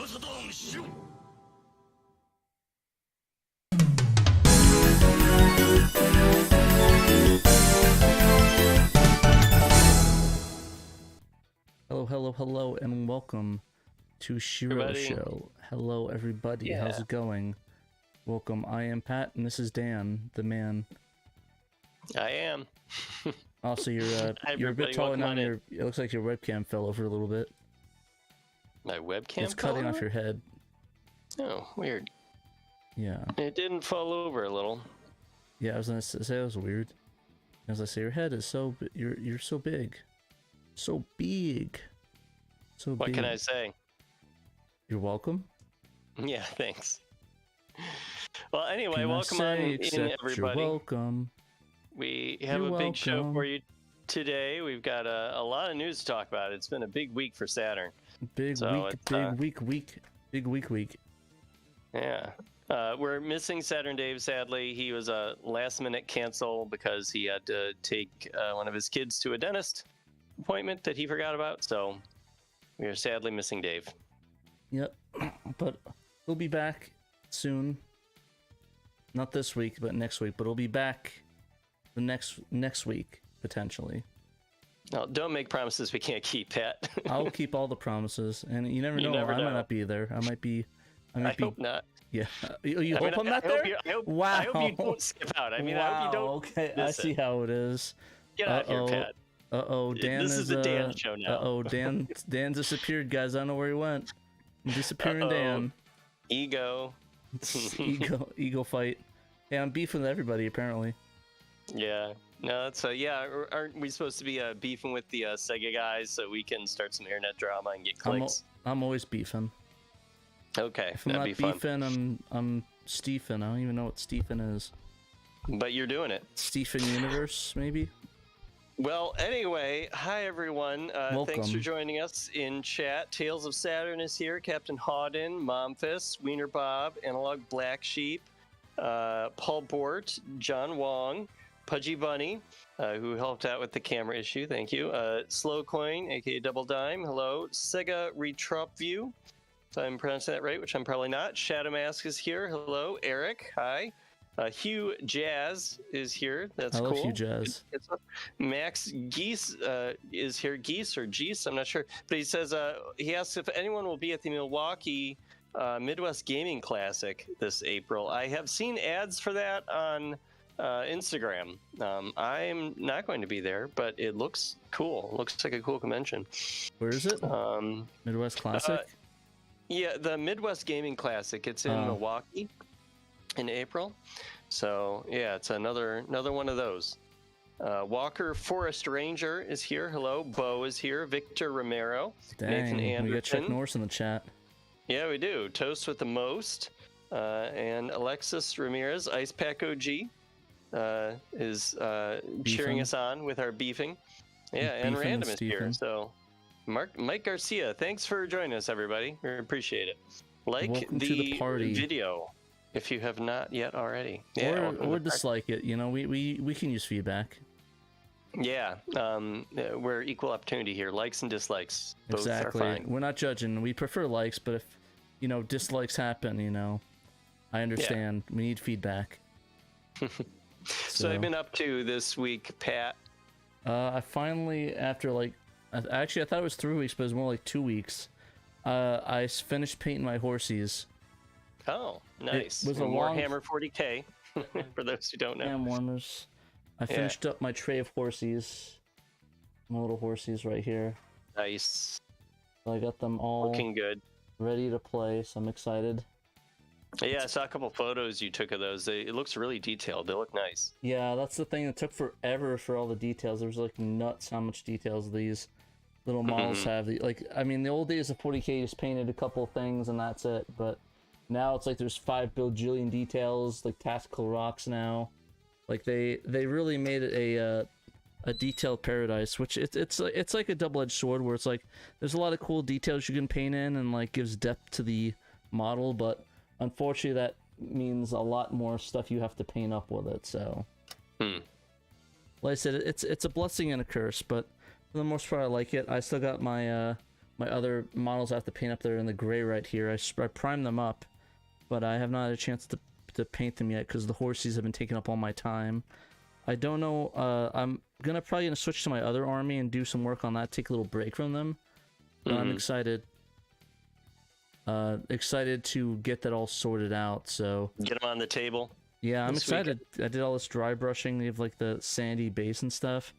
Hello, and welcome to SHIRO Show. Hello, everybody. Yeah. How's it going? Welcome. I am Pat, and this is Dan, the man. I am. Also, you're a bit taller now. It looks like your webcam fell over a little bit. My webcam? It's cutting off your head. Oh, weird. Yeah. It didn't fall over a little. Yeah, I was gonna say it was weird. As I say, your head is so you're so big, so big, so what big. Can I say? You're welcome. Yeah, thanks. Well, anyway, welcome on in, everybody. You're welcome. We have a big show for you today. We've got a lot of news to talk about. It's been a big week for Saturn. Big week. Yeah. We're missing Saturn Dave, sadly. He was a last-minute cancel because he had to take one of his kids to a dentist appointment that he forgot about. So we are sadly missing Dave. Yep. But he'll be back soon. Not this week, but next week. But he'll be back the next week, potentially. No, don't make promises we can't keep, Pat. I'll keep all the promises, and you never know. I might not be there. I might be. I hope not. Yeah. You hope I'm not there? Wow. I hope you don't skip out. I mean, I hope you don't. Okay, I see how it is. Get out here, Pat. Dan This is the Dan show now. Dan disappeared, guys. I don't know where he went. Disappearing Dan. Ego. Ego fight. Hey, I'm beefing with everybody, apparently. Yeah. No, that's yeah. Aren't we supposed to be beefing with the Sega guys so we can start some internet drama and get clicks? I'm always beefing. Okay, if I'm that'd not be beefing, fun. I'm Stephen. I don't even know what Stephen is. But you're doing it. Stephen Universe, maybe? Well, anyway, hi everyone. Thanks for joining us in chat. Tales of Saturn is here. Captain Hawden, Momfist, Wiener Bob, Analog Black Sheep, Paul Bort, John Wong, Pudgy Bunny, who helped out with the camera issue. Thank you. Slow Coin, aka Double Dime. Hello. Sega Retropview, if I'm pronouncing that right, which I'm probably not. Shadow Mask is here. Hello. Eric, hi. Hugh Jazz is here. That's cool. Hugh Jazz. Max Geese is here. Geese or Geese, I'm not sure. But he says he asks if anyone will be at the Milwaukee Midwest Gaming Classic this April. I have seen ads for that on Instagram. I'm not going to be there, but it looks cool. Looks like a cool convention. Where is it? Midwest Classic? Yeah, the Midwest Gaming Classic. It's in Milwaukee in April. So yeah, it's another one of those. Walker Forest Ranger is here. Hello. Bo is here. Victor Romero. Dang, Nathan Anderson. We got Chuck Norris in the chat. Yeah, we do. Toast with the most. And Alexis Ramirez, Ice Pack OG, is cheering us on with our beefing. Yeah, and Random is here. So Mike Garcia, thanks for joining us, everybody. We appreciate it. Welcome to the party. Video if you have not yet already. Yeah, or dislike it. You know, we can use feedback. Yeah, we're equal opportunity here. Likes and dislikes. Both exactly. Are fine. We're not judging. We prefer likes, but if dislikes happen, I understand. Yeah. We need feedback. So I've been up to this week, Pat. I finally, after actually I thought it was 3 weeks, but it was more like 2 weeks. I finished painting my horsies. Oh, nice. It was a Warhammer 40K, for those who don't know. Ham warmers. I finished up my tray of horsies. My little horsies right here. Nice. So I got them all looking good, ready to play, so I'm excited. Yeah, I saw a couple photos you took of those. It looks really detailed. They look nice. Yeah, that's the thing. It took forever for all the details. There was like nuts how much details these little models have. The old days of 40K just painted a couple things and that's it, but now it's like there's 5 bajillion details, like tactical rocks now. Like they really made it a detailed paradise, which it's like a double-edged sword where it's like there's a lot of cool details you can paint in and like gives depth to the model, but unfortunately that means a lot more stuff you have to paint up with it. So like I said, it's a blessing and a curse, but for the most part I like it. I still got my my other models I have to paint up there in the gray right here. I primed them up, but I have not had a chance to paint them yet because the horsies have been taking up all my time. I don't know, I'm probably gonna switch to my other army and do some work on that, take a little break from them. But I'm excited to get that all sorted out, so... Get them on the table? Yeah, I'm excited. I did all this dry brushing, they have like the sandy base and stuff.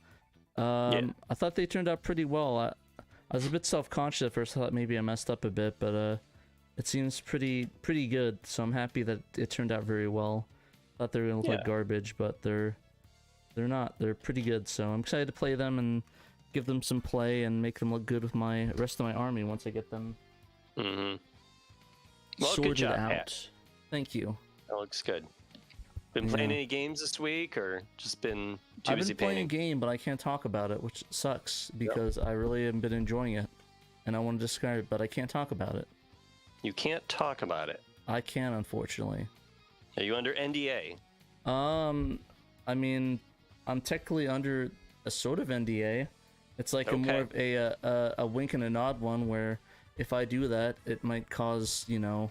I thought they turned out pretty well. I was a bit self-conscious at first, I thought maybe I messed up a bit, but it seems pretty good, so I'm happy that it turned out very well. Thought they were gonna look like garbage, but they're not. They're pretty good, so I'm excited to play them and give them some play and make them look good with my rest of my army once I get them well, sorted good job, out. Pat. Thank you. That looks good. Been playing any games this week, or just been too I've busy been playing painting? a game, but I can't talk about it, which sucks because I really haven't been enjoying it, and I want to describe it, but I can't talk about it. You can't talk about it? I can, unfortunately. Are you under NDA? I mean, I'm technically under a sort of NDA. It's like a more of a wink and a nod one, where if I do that, it might cause, you know,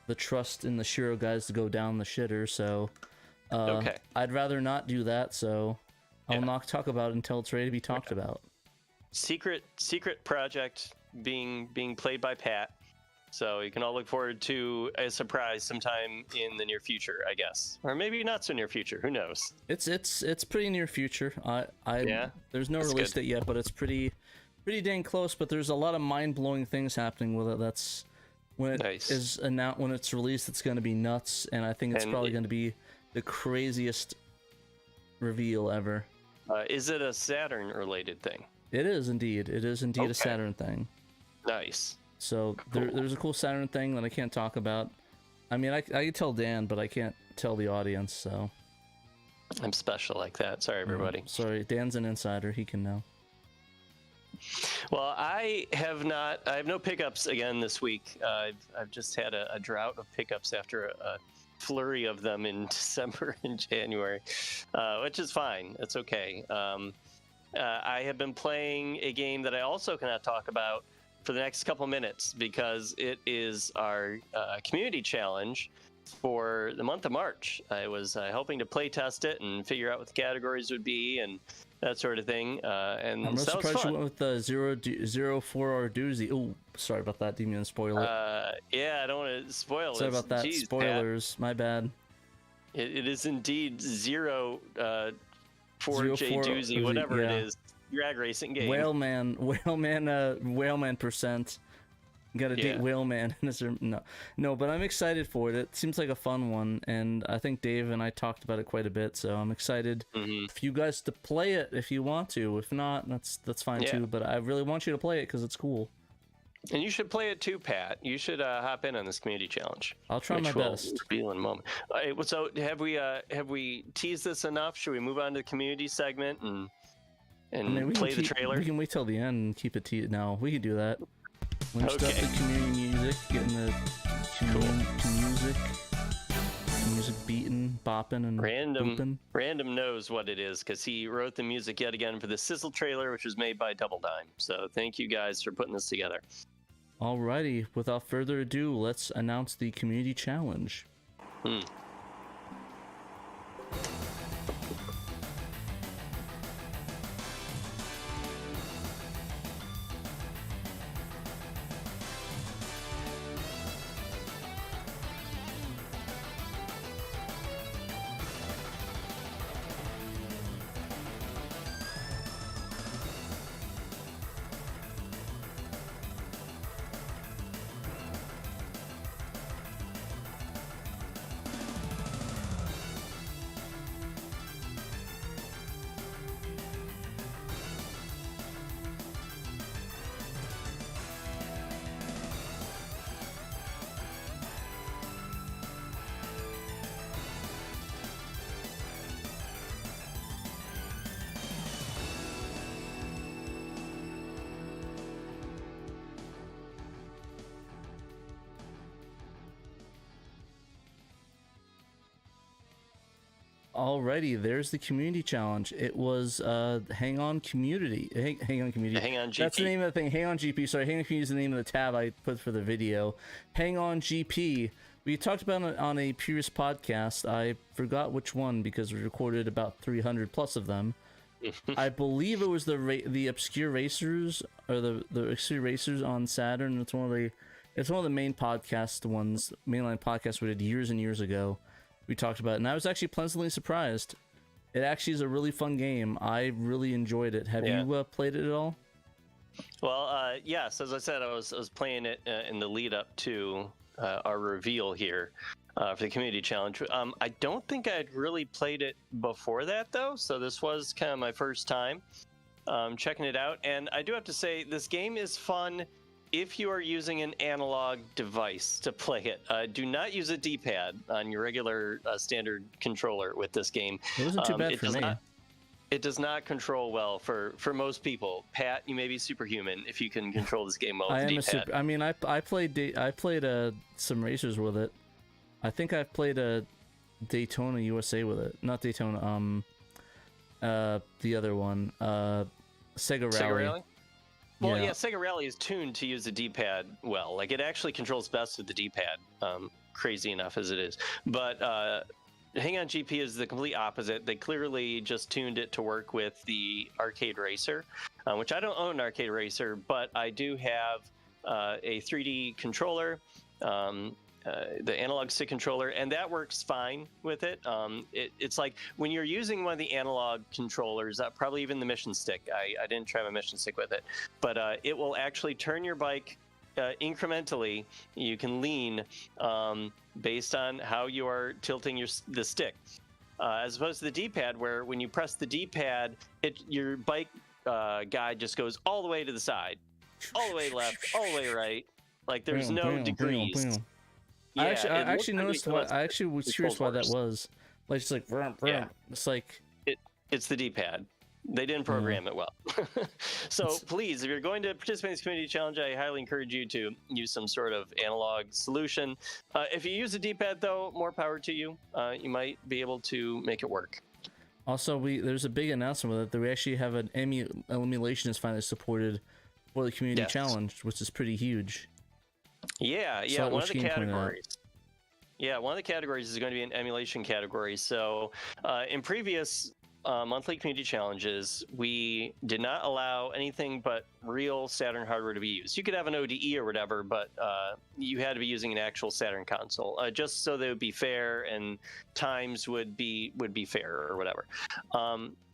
the trust in the SHIRO guys to go down the shitter, so I'd rather not do that, so I'll not talk about it until it's ready to be talked about. Secret project being played by Pat, so you can all look forward to a surprise sometime in the near future, I guess, or maybe not so near future. Who knows? It's pretty near future. There's no release date yet, but it's pretty dang close. But there's a lot of mind-blowing things happening with it. That's when it is announced, when it's released, it's going to be nuts, and I think it's probably going to be the craziest reveal ever. Is it a Saturn-related thing? It is indeed. It is indeed a Saturn thing. Nice. So there's a cool Saturn thing that I can't talk about. I mean, I can tell Dan, but I can't tell the audience, so... I'm special like that. Sorry, everybody. Sorry, Dan's an insider. He can know. Well, I have no pickups again this week. I've just had a drought of pickups after a flurry of them in December and January, which is fine. It's okay. I have been playing a game that I also cannot talk about for the next couple minutes because it is our community challenge for the month of March. I was hoping to play test it and figure out what the categories would be and that sort of thing. And I'm so that was surprised fun. you went with the 0-4-hour doozy. Oh, sorry about that. Didn't mean to spoil it. Yeah, I don't want to spoil it. Sorry about that. Jeez, spoilers. Pat. My bad. It is indeed 4J doozy, whatever it is. Drag racing game. Whaleman percent. Got to date Whaleman. No, but I'm excited for it. It seems like a fun one, and I think Dave and I talked about it quite a bit. So I'm excited for you guys to play it if you want to. If not, that's fine too. But I really want you to play it because it's cool. And you should play it too, Pat. You should hop in on this community challenge. I'll try my best. Reveal in a moment. All right, so have we teased this enough? Should we move on to the community segment and play the trailer? We can wait till the end and keep it No, we can do that. When we start the community music, getting the music beating, bopping, and booping. Random knows what it is because he wrote the music yet again for the Sizzle trailer, which was made by Double Dime. So thank you guys for putting this together. Alrighty, without further ado, let's announce the community challenge. Alrighty, there's the community challenge. It was Hang On Community. Hang On Community. Hang On GP. That's the name of the thing. Hang On GP. Sorry, Hang On Community is the name of the tab I put for the video. Hang On GP. We talked about it on a previous podcast. I forgot which one because we recorded about 300 plus of them. I believe it was the Obscure Racers or the Obscure Racers on Saturn. It's one of the main mainline podcasts we did years and years ago. We talked about it, and I was actually pleasantly surprised. It actually is a really fun game. I really enjoyed it. Have you played it at all? Well, yes. As I said, I was playing it in the lead up to our reveal here for the community challenge. I don't think I'd really played it before that, though, so this was kind of my first time checking it out. And I do have to say, this game is fun if you are using an analog device to play it. Do not use a D-pad on your regular standard controller with this game. It wasn't too bad for me. It does not control well for most people. Pat, you may be superhuman if you can control this game well with the D-pad. I played some racers with it. I think I've played a Daytona USA with it. Not Daytona. The other one. Sega Rally. Well, yeah, Sega Rally is tuned to use the D-pad well. Like, it actually controls best with the D-pad, crazy enough as it is. But Hang On GP is the complete opposite. They clearly just tuned it to work with the Arcade Racer, which I don't own an Arcade Racer, but I do have a 3D controller, the analog stick controller, and that works fine with it. It's like when you're using one of the analog controllers, probably even the mission stick. I didn't try my mission stick with it, but it will actually turn your bike incrementally. You can lean based on how you are tilting the stick, as opposed to the D-pad, where when you press the D-pad, your bike guide just goes all the way to the side, all the way left, all the way right. Like, there's no degrees. Yeah, I actually noticed why. I actually was curious why that was. Like, it's like, vroom, vroom. Yeah. It's like it's the D-pad. They didn't program it well. So please, if you're going to participate in this community challenge, I highly encourage you to use some sort of analog solution. If you use a D-pad, though, more power to you. You might be able to make it work. Also, there's a big announcement with it that we actually have an emulation is finally supported for the community challenge, which is pretty huge. Yeah, one of the categories. Yeah, one of the categories is going to be an emulation category. So in previous monthly community challenges, we did not allow anything but real Saturn hardware to be used. You could have an ODE or whatever, but you had to be using an actual Saturn console, just so they would be fair and times would be fair or whatever.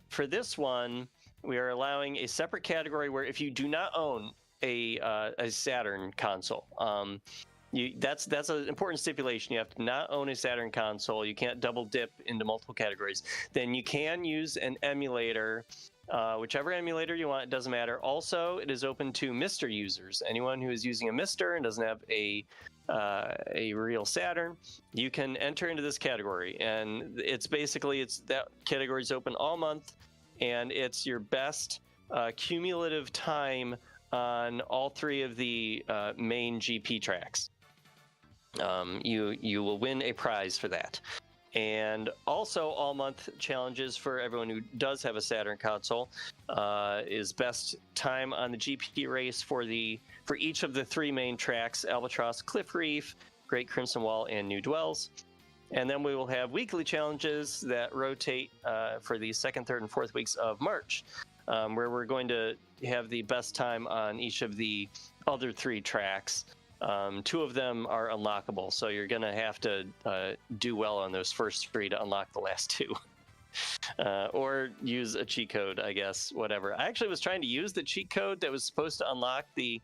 For this one, we are allowing a separate category where if you do not own a Saturn console, that's an important stipulation. You have to not own a Saturn console. You can't double dip into multiple categories. Then you can use an emulator, whichever emulator you want. It doesn't matter. Also, it is open to MiSTer users. Anyone who is using a MiSTer and doesn't have a real Saturn, you can enter into this category. And it's basically that category is open all month, and it's your best cumulative time on all three of the main GP tracks. You will win a prize for that. And also all month challenges for everyone who does have a Saturn console is best time on the GP race for each of the three main tracks: Albatross, Cliff Reef, Great Crimson Wall, and New Dwells. And then we will have weekly challenges that rotate for the second, third, and fourth weeks of March, where we're going to have the best time on each of the other three tracks. Two of them are unlockable, so you're going to have to do well on those first three to unlock the last two. Or use a cheat code, I guess, whatever. I actually was trying to use the cheat code that was supposed to unlock the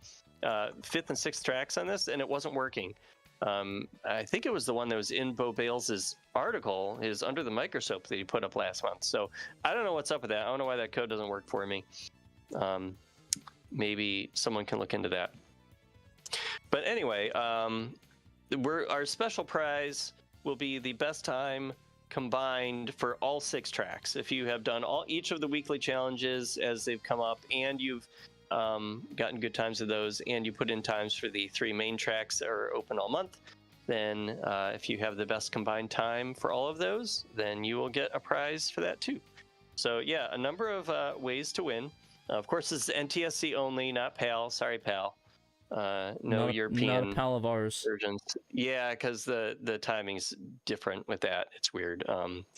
fifth and sixth tracks on this, and it wasn't working. I think it was the one that was in Bo Bales's article, his Under the Microscope that he put up last month. So I don't know what's up with that. I don't know why that code doesn't work for me. Maybe someone can look into that. But anyway, our special prize will be the best time combined for all six tracks. If you have done each of the weekly challenges as they've come up, and you've gotten good times of those, and you put in times for the three main tracks that are open all month, then if you have the best combined time for all of those, then you will get a prize for that too. So yeah, a number of ways to win. Of course, this is NTSC only, not PAL. Sorry, PAL. No European not a pal of ours. versions. Yeah, because the timing's different with that. It's weird.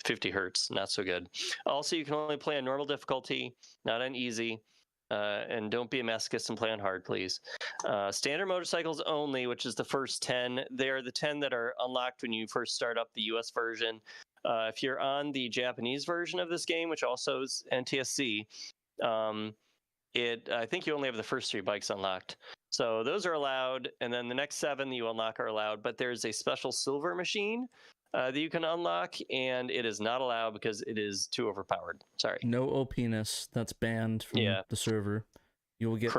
50 hertz, not so good. Also, you can only play on normal difficulty, not on easy. And don't be a masochist and play on hard, please. Standard motorcycles only, which is the first 10. They are the 10 that are unlocked when you first start up the US version. If you're on the Japanese version of this game, which also is NTSC, I think you only have the first 3 bikes unlocked. So those are allowed, and then the next 7 that you unlock are allowed, but there's a special silver machine that you can unlock, and it is not allowed because it is too overpowered. Sorry. No OPness. That's banned from the server. You will get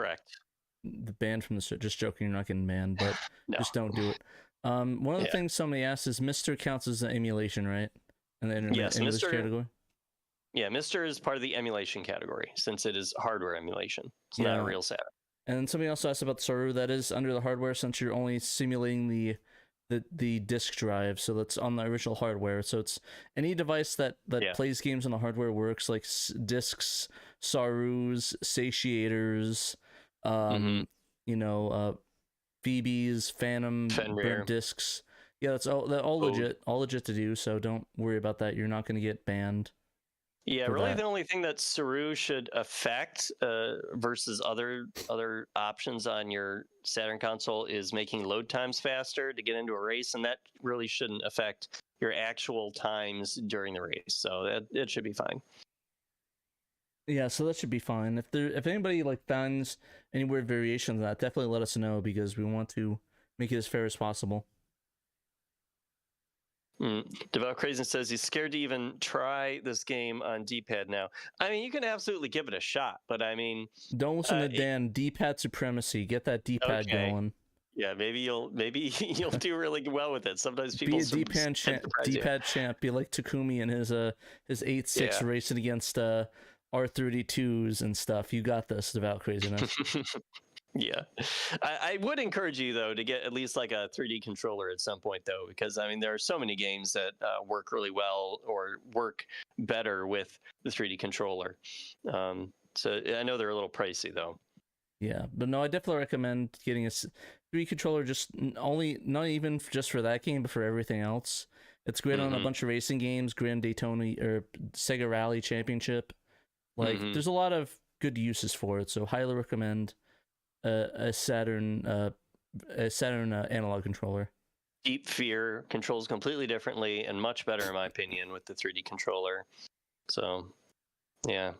the banned from the server. Just joking, you're not getting banned, but just don't do it. One of the things somebody asked is Mr. counts as an emulation, right? In the internet English category? Yeah, Mr. is part of the emulation category, since it is hardware emulation. It's not a real Saturn. And somebody also asked about the server. That is under the hardware, since you're only simulating the disk drive, so that's on the original hardware. So it's any device that plays games on the hardware works, like discs, SARUs, satiators, VBs, Phantom, burnt discs. Yeah, that's all legit to do. So don't worry about that. You're not going to get banned. Yeah, really the only thing that SARU should affect versus other options on your Saturn console is making load times faster to get into a race, and that really shouldn't affect your actual times during the race. So it should be fine. Yeah, so that should be fine. If anybody finds any weird variations of that, definitely let us know, because we want to make it as fair as possible. Devout Crazen says he's scared to even try this game on D-pad now. I mean, you can absolutely give it a shot, but I mean, don't listen to Dan. D-pad supremacy. Get that D-pad going. Yeah, maybe you'll do really well with it. Sometimes people be a D-pad champ. Be like Takumi and his 8.6 racing against R32s and stuff. You got this, Devout Craziness. Yeah, I would encourage you though to get at least like a 3D controller at some point though, because I mean there are so many games that work really well or work better with the 3D controller. So I know they're a little pricey though. Yeah, but no, I definitely recommend getting a 3D controller. Not even just for that game, but for everything else. It's great on a bunch of racing games, Grand Daytona or Sega Rally Championship. There's a lot of good uses for it, so highly recommend a Saturn analog controller. Deep Fear controls completely differently and much better in my opinion with the 3D controller. So, yeah.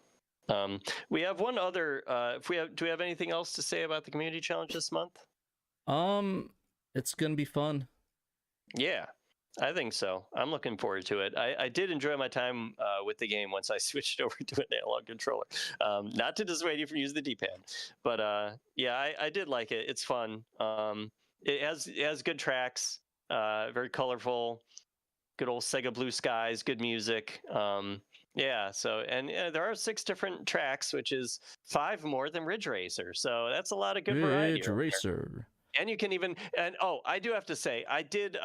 We have one other. Do we have anything else to say about the community challenge this month? It's gonna be fun. Yeah, I think so. I'm looking forward to it. I did enjoy my time with the game once I switched over to an analog controller. Not to dissuade you from using the D-pad, but yeah, I did like it. It's fun. It has good tracks, very colorful, good old Sega Blue Skies, good music. Yeah, so there are 6 different tracks, which is 5 more than Ridge Racer. So that's a lot of good variety. Ridge Racer. And you can even I do have to say I did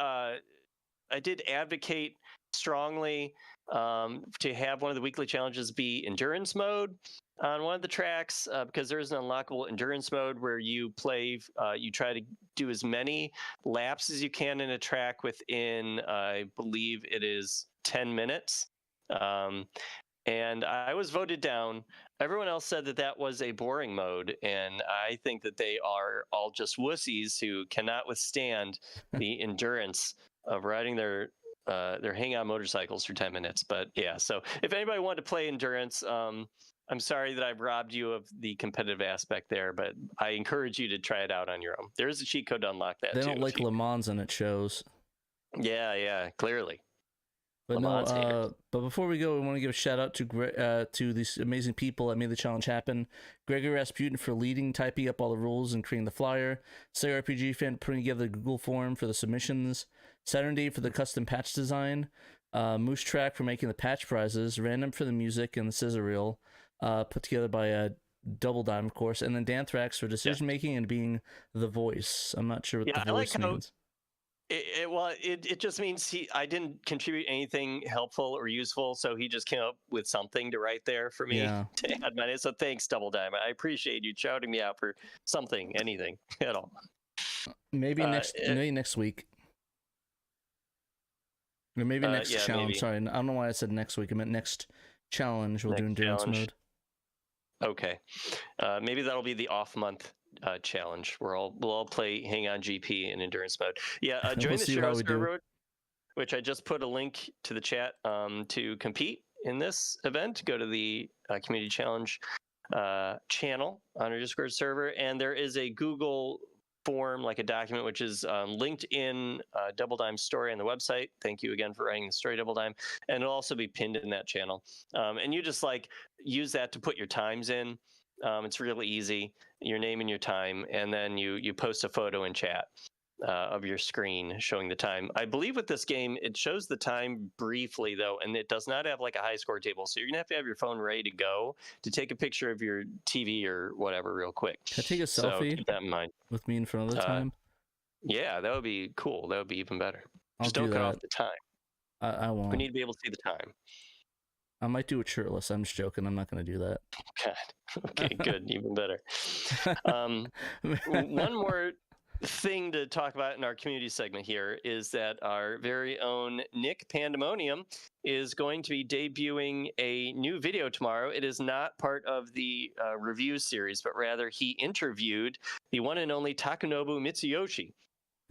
advocate strongly to have one of the weekly challenges be endurance mode on one of the tracks because there is an unlockable endurance mode where you play, you try to do as many laps as you can in a track within, I believe it is 10 minutes. And I was voted down. Everyone else said that was a boring mode, and I think that they are all just wussies who cannot withstand the endurance of riding their hang-on motorcycles for 10 minutes. But yeah, so if anybody wanted to play endurance, I'm sorry that I've robbed you of the competitive aspect there, but I encourage you to try it out on your own. There is a cheat code to unlock that. They don't like Le Mans, and it shows. Yeah, clearly. But but before we go, we want to give a shout out to these amazing people that made the challenge happen. Gregory Rasputin for leading, typing up all the rules, and creating the flyer. Sega RPG Fan putting together the Google form for the submissions. Saturn Day for the custom patch design. Moose Track for making the patch prizes. Random for the music and the scissor reel, put together by Double Dime, of course. And then Danthrax for decision making and being the voice. I'm not sure what the voice means. It just means I didn't contribute anything helpful or useful, so he just came up with something to write there for me to add my name. So thanks, Double Dime. I appreciate you shouting me out for something, anything at all. Maybe next week. Or maybe next challenge. Maybe. Sorry, I don't know why I said next week. I meant next challenge. We'll do endurance mode. Okay. Maybe that'll be the off month challenge where we'll all play Hang On GP in endurance mode. Yeah, join the SHIRO server, which I just put a link to the chat to compete in this event. Go to the community challenge channel on our Discord server, and there is a Google form, like a document, which is linked in Double Dime's story on the website. Thank you again for writing the story, Double Dime. And it'll also be pinned in that channel. And you just use that to put your times in. It's really easy, your name and your time, and then you post a photo in chat of your screen showing the time. I believe with this game, it shows the time briefly, though, and it does not have a high score table. So you're going to have your phone ready to go to take a picture of your TV or whatever real quick. Can I take a selfie? So keep that in mind. With me in front of the time? Yeah, that would be cool. That would be even better. Just don't cut off the time. I won't. We need to be able to see the time. I might do it shirtless. I'm just joking. I'm not going to do that. God. Okay, good. Even better. One more thing to talk about in our community segment here is that our very own Nick Pandemonium is going to be debuting a new video tomorrow. It is not part of the review series, but rather he interviewed the one and only Takunobu Mitsuyoshi.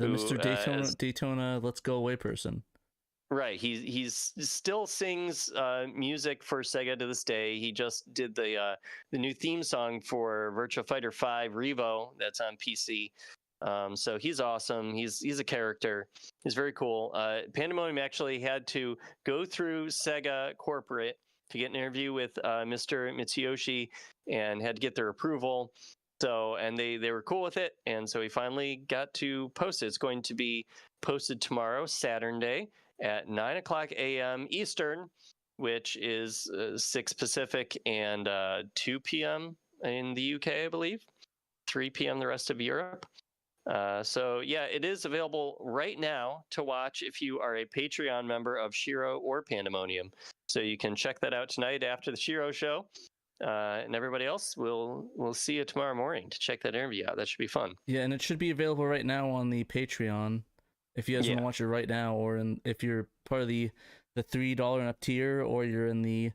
The Mr. Daytona Let's Go Away person. Right. He's still sings music for Sega to this day. He just did the new theme song for Virtua Fighter 5 Revo that's on PC. So he's awesome. He's a character. He's very cool. Pandemonium actually had to go through Sega corporate to get an interview with Mr. Mitsuyoshi and had to get their approval. So, and they were cool with it. And so he finally got to post it. It's going to be posted tomorrow, Saturn Day, at 9:00 a.m. Eastern, which is 6 Pacific and 2 p.m. in the UK, I believe. 3 p.m. the rest of Europe. So yeah, it is available right now to watch if you are a Patreon member of SHIRO or Pandemonium. So you can check that out tonight after the SHIRO show. And everybody else, we'll see you tomorrow morning to check that interview out. That should be fun. Yeah, and it should be available right now on the Patreon if you guys want to watch it right now, or if you're part of the $3 and up tier, or you're in the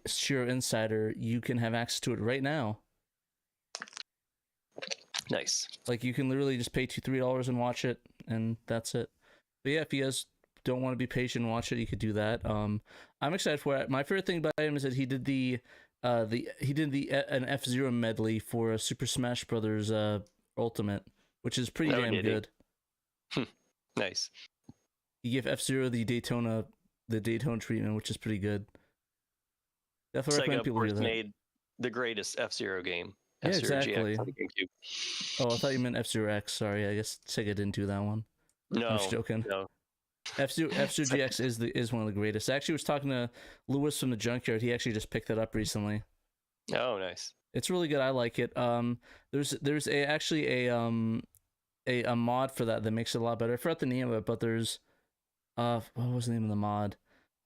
SHIRO Insider, you can have access to it right now. Nice. You can literally just pay $3 and watch it, and that's it. But yeah, if you guys don't want to be patient and watch it, you could do that. I'm excited for it. My favorite thing about him is that he did an F-Zero medley for Super Smash Brothers Ultimate, which is pretty damn good. Nice. You give F-Zero the Daytona treatment, which is pretty good. Definitely recommend people do that. Made the greatest F-Zero game. Yeah, exactly. Oh, I thought you meant F-Zero X. Sorry, I guess Sega didn't do that one. No, I'm just joking. No. F-Zero GX is one of the greatest. I actually was talking to Lewis from the Junkyard. He actually just picked that up recently. Oh, nice. It's really good. I like it. There's actually a mod for that makes it a lot better. I forgot the name of it, but there's what was the name of the mod?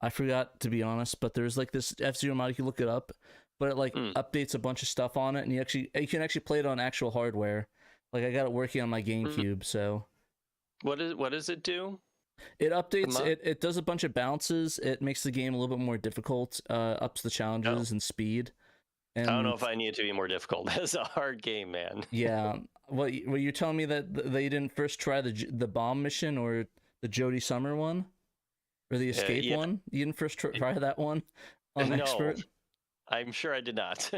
I forgot, to be honest. But there's this F-Zero mod. You can look it up, but it updates a bunch of stuff on it, and you can actually play it on actual hardware. I got it working on my GameCube. So what does it do? It updates. It does a bunch of bounces. It makes the game a little bit more difficult. Ups the challenges and speed. And I don't know if I need it to be more difficult. It's a hard game, man. Yeah. Well, you're telling me that they didn't first try the bomb mission or the Jody Summer one, or the escape one? You didn't first try that one on Expert? I'm sure I did not.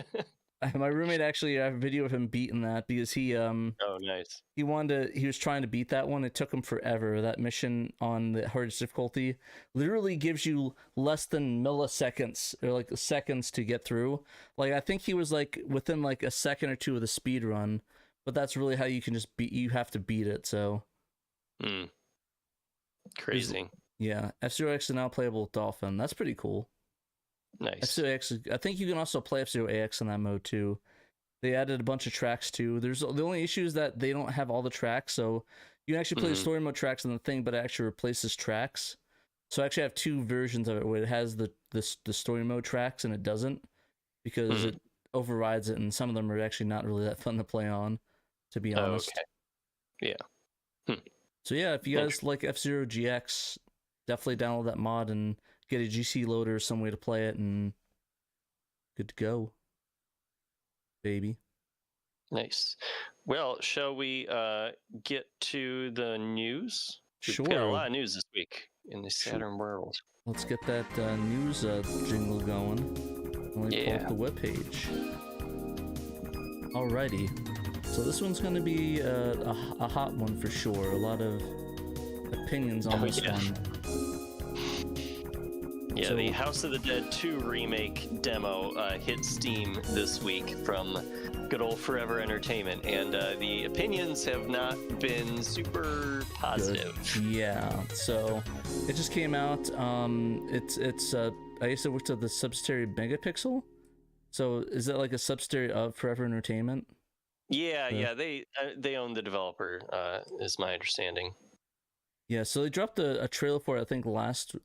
My roommate actually, I have a video of him beating that because he oh, nice. He was trying to beat that one. It took him forever. That mission on the hardest difficulty literally gives you less than milliseconds or seconds to get through. I think he was within a second or two of the speed run, but that's really how you can just you have to beat it. So crazy. Yeah, F-Zero X is now playable with Dolphin. That's pretty cool. Nice. F-Zero X, I think you can also play F-Zero AX in that mode too. They added a bunch of tracks too. There's the only issue is that they don't have all the tracks, so you can actually play the story mode tracks on the thing, but it actually replaces tracks. So I actually have two versions of it where it has the story mode tracks and it doesn't, because it overrides it, and some of them are actually not really that fun to play on, to be honest. Okay. Yeah. So yeah, if you guys like F-Zero GX, definitely download that mod and get a GC loader or some way to play it, and good to go, baby. Nice. Well, shall we get to the news? Sure. We've got a lot of news this week in the Saturn world. Let's get that news jingle going. Let me pull up the webpage. Alrighty. So this one's going to be a hot one for sure. A lot of opinions on this one. Yeah, so, the House of the Dead 2 remake demo hit Steam this week from good old Forever Entertainment, and the opinions have not been super positive. Good. Yeah, so it just came out. It's I guess it works at the subsidiary Megapixel. So is that like a subsidiary of Forever Entertainment? Yeah, they own the developer, is my understanding. Yeah, so they dropped a trailer for it, I think last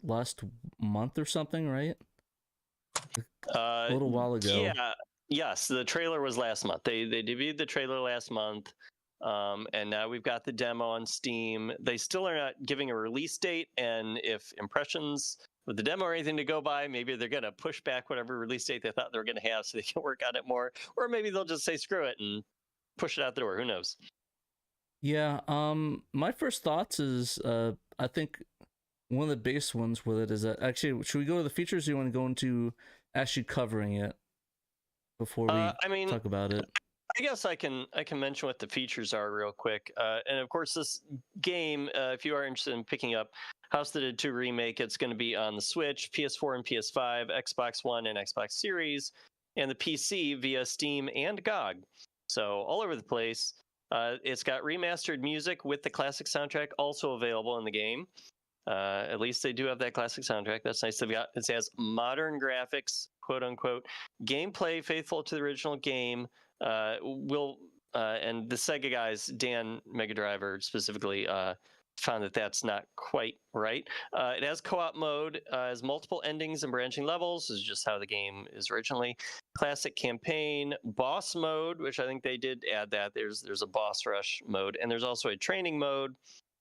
month or something, right? A little while ago. Yeah, yes, the trailer was last month. They debuted the trailer last month, and now we've got the demo on Steam. They still are not giving a release date, and if impressions with the demo or anything to go by, maybe they're going to push back whatever release date they thought they were going to have so they can work on it more, or maybe they'll just say screw it and push it out the door. Who knows? Yeah, my first thoughts is I think one of the biggest ones with it is that actually, should we go to the features, or do you want to go into actually covering it before we talk about it? I guess I can mention what the features are real quick. And of course, this game, if you are interested in picking up House of the Dead 2 Remake, it's going to be on the Switch, PS4 and PS5, Xbox One and Xbox Series, and the PC via Steam and GOG. So all over the place. It's got remastered music with the classic soundtrack also available in the game. At least they do have that classic soundtrack. That's nice. It has modern graphics, quote unquote, gameplay faithful to the original game. And the Sega guys, Dan Mega Driver specifically, found that that's not quite right. It has co-op mode, has multiple endings and branching levels. This is just how the game is originally. Classic campaign, boss mode, which I think they did add that. There's a boss rush mode, and there's also a training mode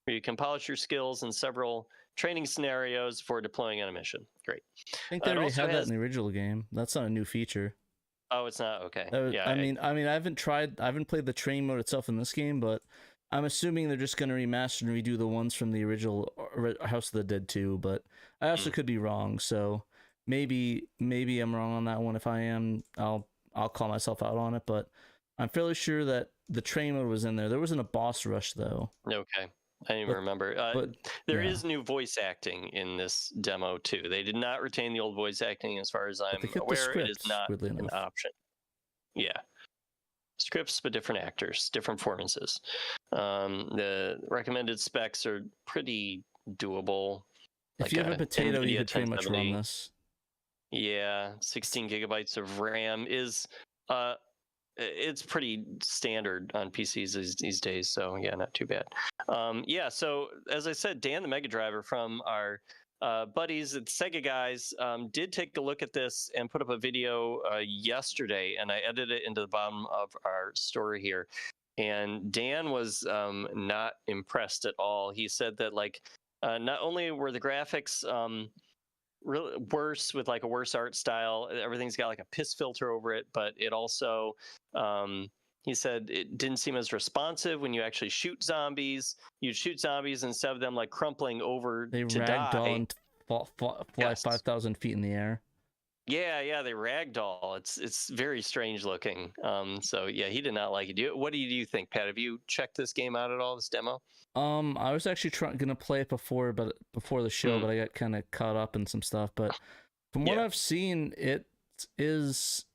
where you can polish your skills in several training scenarios for deploying on a mission. Great. I think they already had that in the original game. That's not a new feature. Oh, it's not? Okay. Yeah. I mean, I haven't played the training mode itself in this game, but I'm assuming they're just going to remaster and redo the ones from the original House of the Dead 2, but I also could be wrong, so maybe I'm wrong on that one. If I am, I'll call myself out on it, but I'm fairly sure that the training mode was in there. There wasn't a boss rush, though. Okay. I didn't even remember. There is new voice acting in this demo, too. They did not retain the old voice acting as far as I'm aware. It is not an option. Yeah. Scripts, but different actors, different performances. The recommended specs are pretty doable. If you have a potato, you could pretty much run this. Yeah, 16 gigabytes of RAM is it's pretty standard on PCs these days, so yeah, not too bad. Yeah, so as I said, Dan the Mega Driver from our buddies at the Sega guys did take a look at this and put up a video yesterday, and I edited it into the bottom of our story here. And Dan was not impressed at all. He said that not only were the graphics really worse with like a worse art style, everything's got like a piss filter over it, but it also he said it didn't seem as responsive when you actually shoot zombies. You'd shoot zombies instead of them like crumpling over to die. They ragdoll and fly 5,000 feet in the air. Yeah, they ragdoll. It's very strange looking. So yeah, he did not like it. What do you think, Pat? Have you checked this game out at all? This demo? I was actually gonna play it before the show, but I got kind of caught up in some stuff. But from what I've seen, it is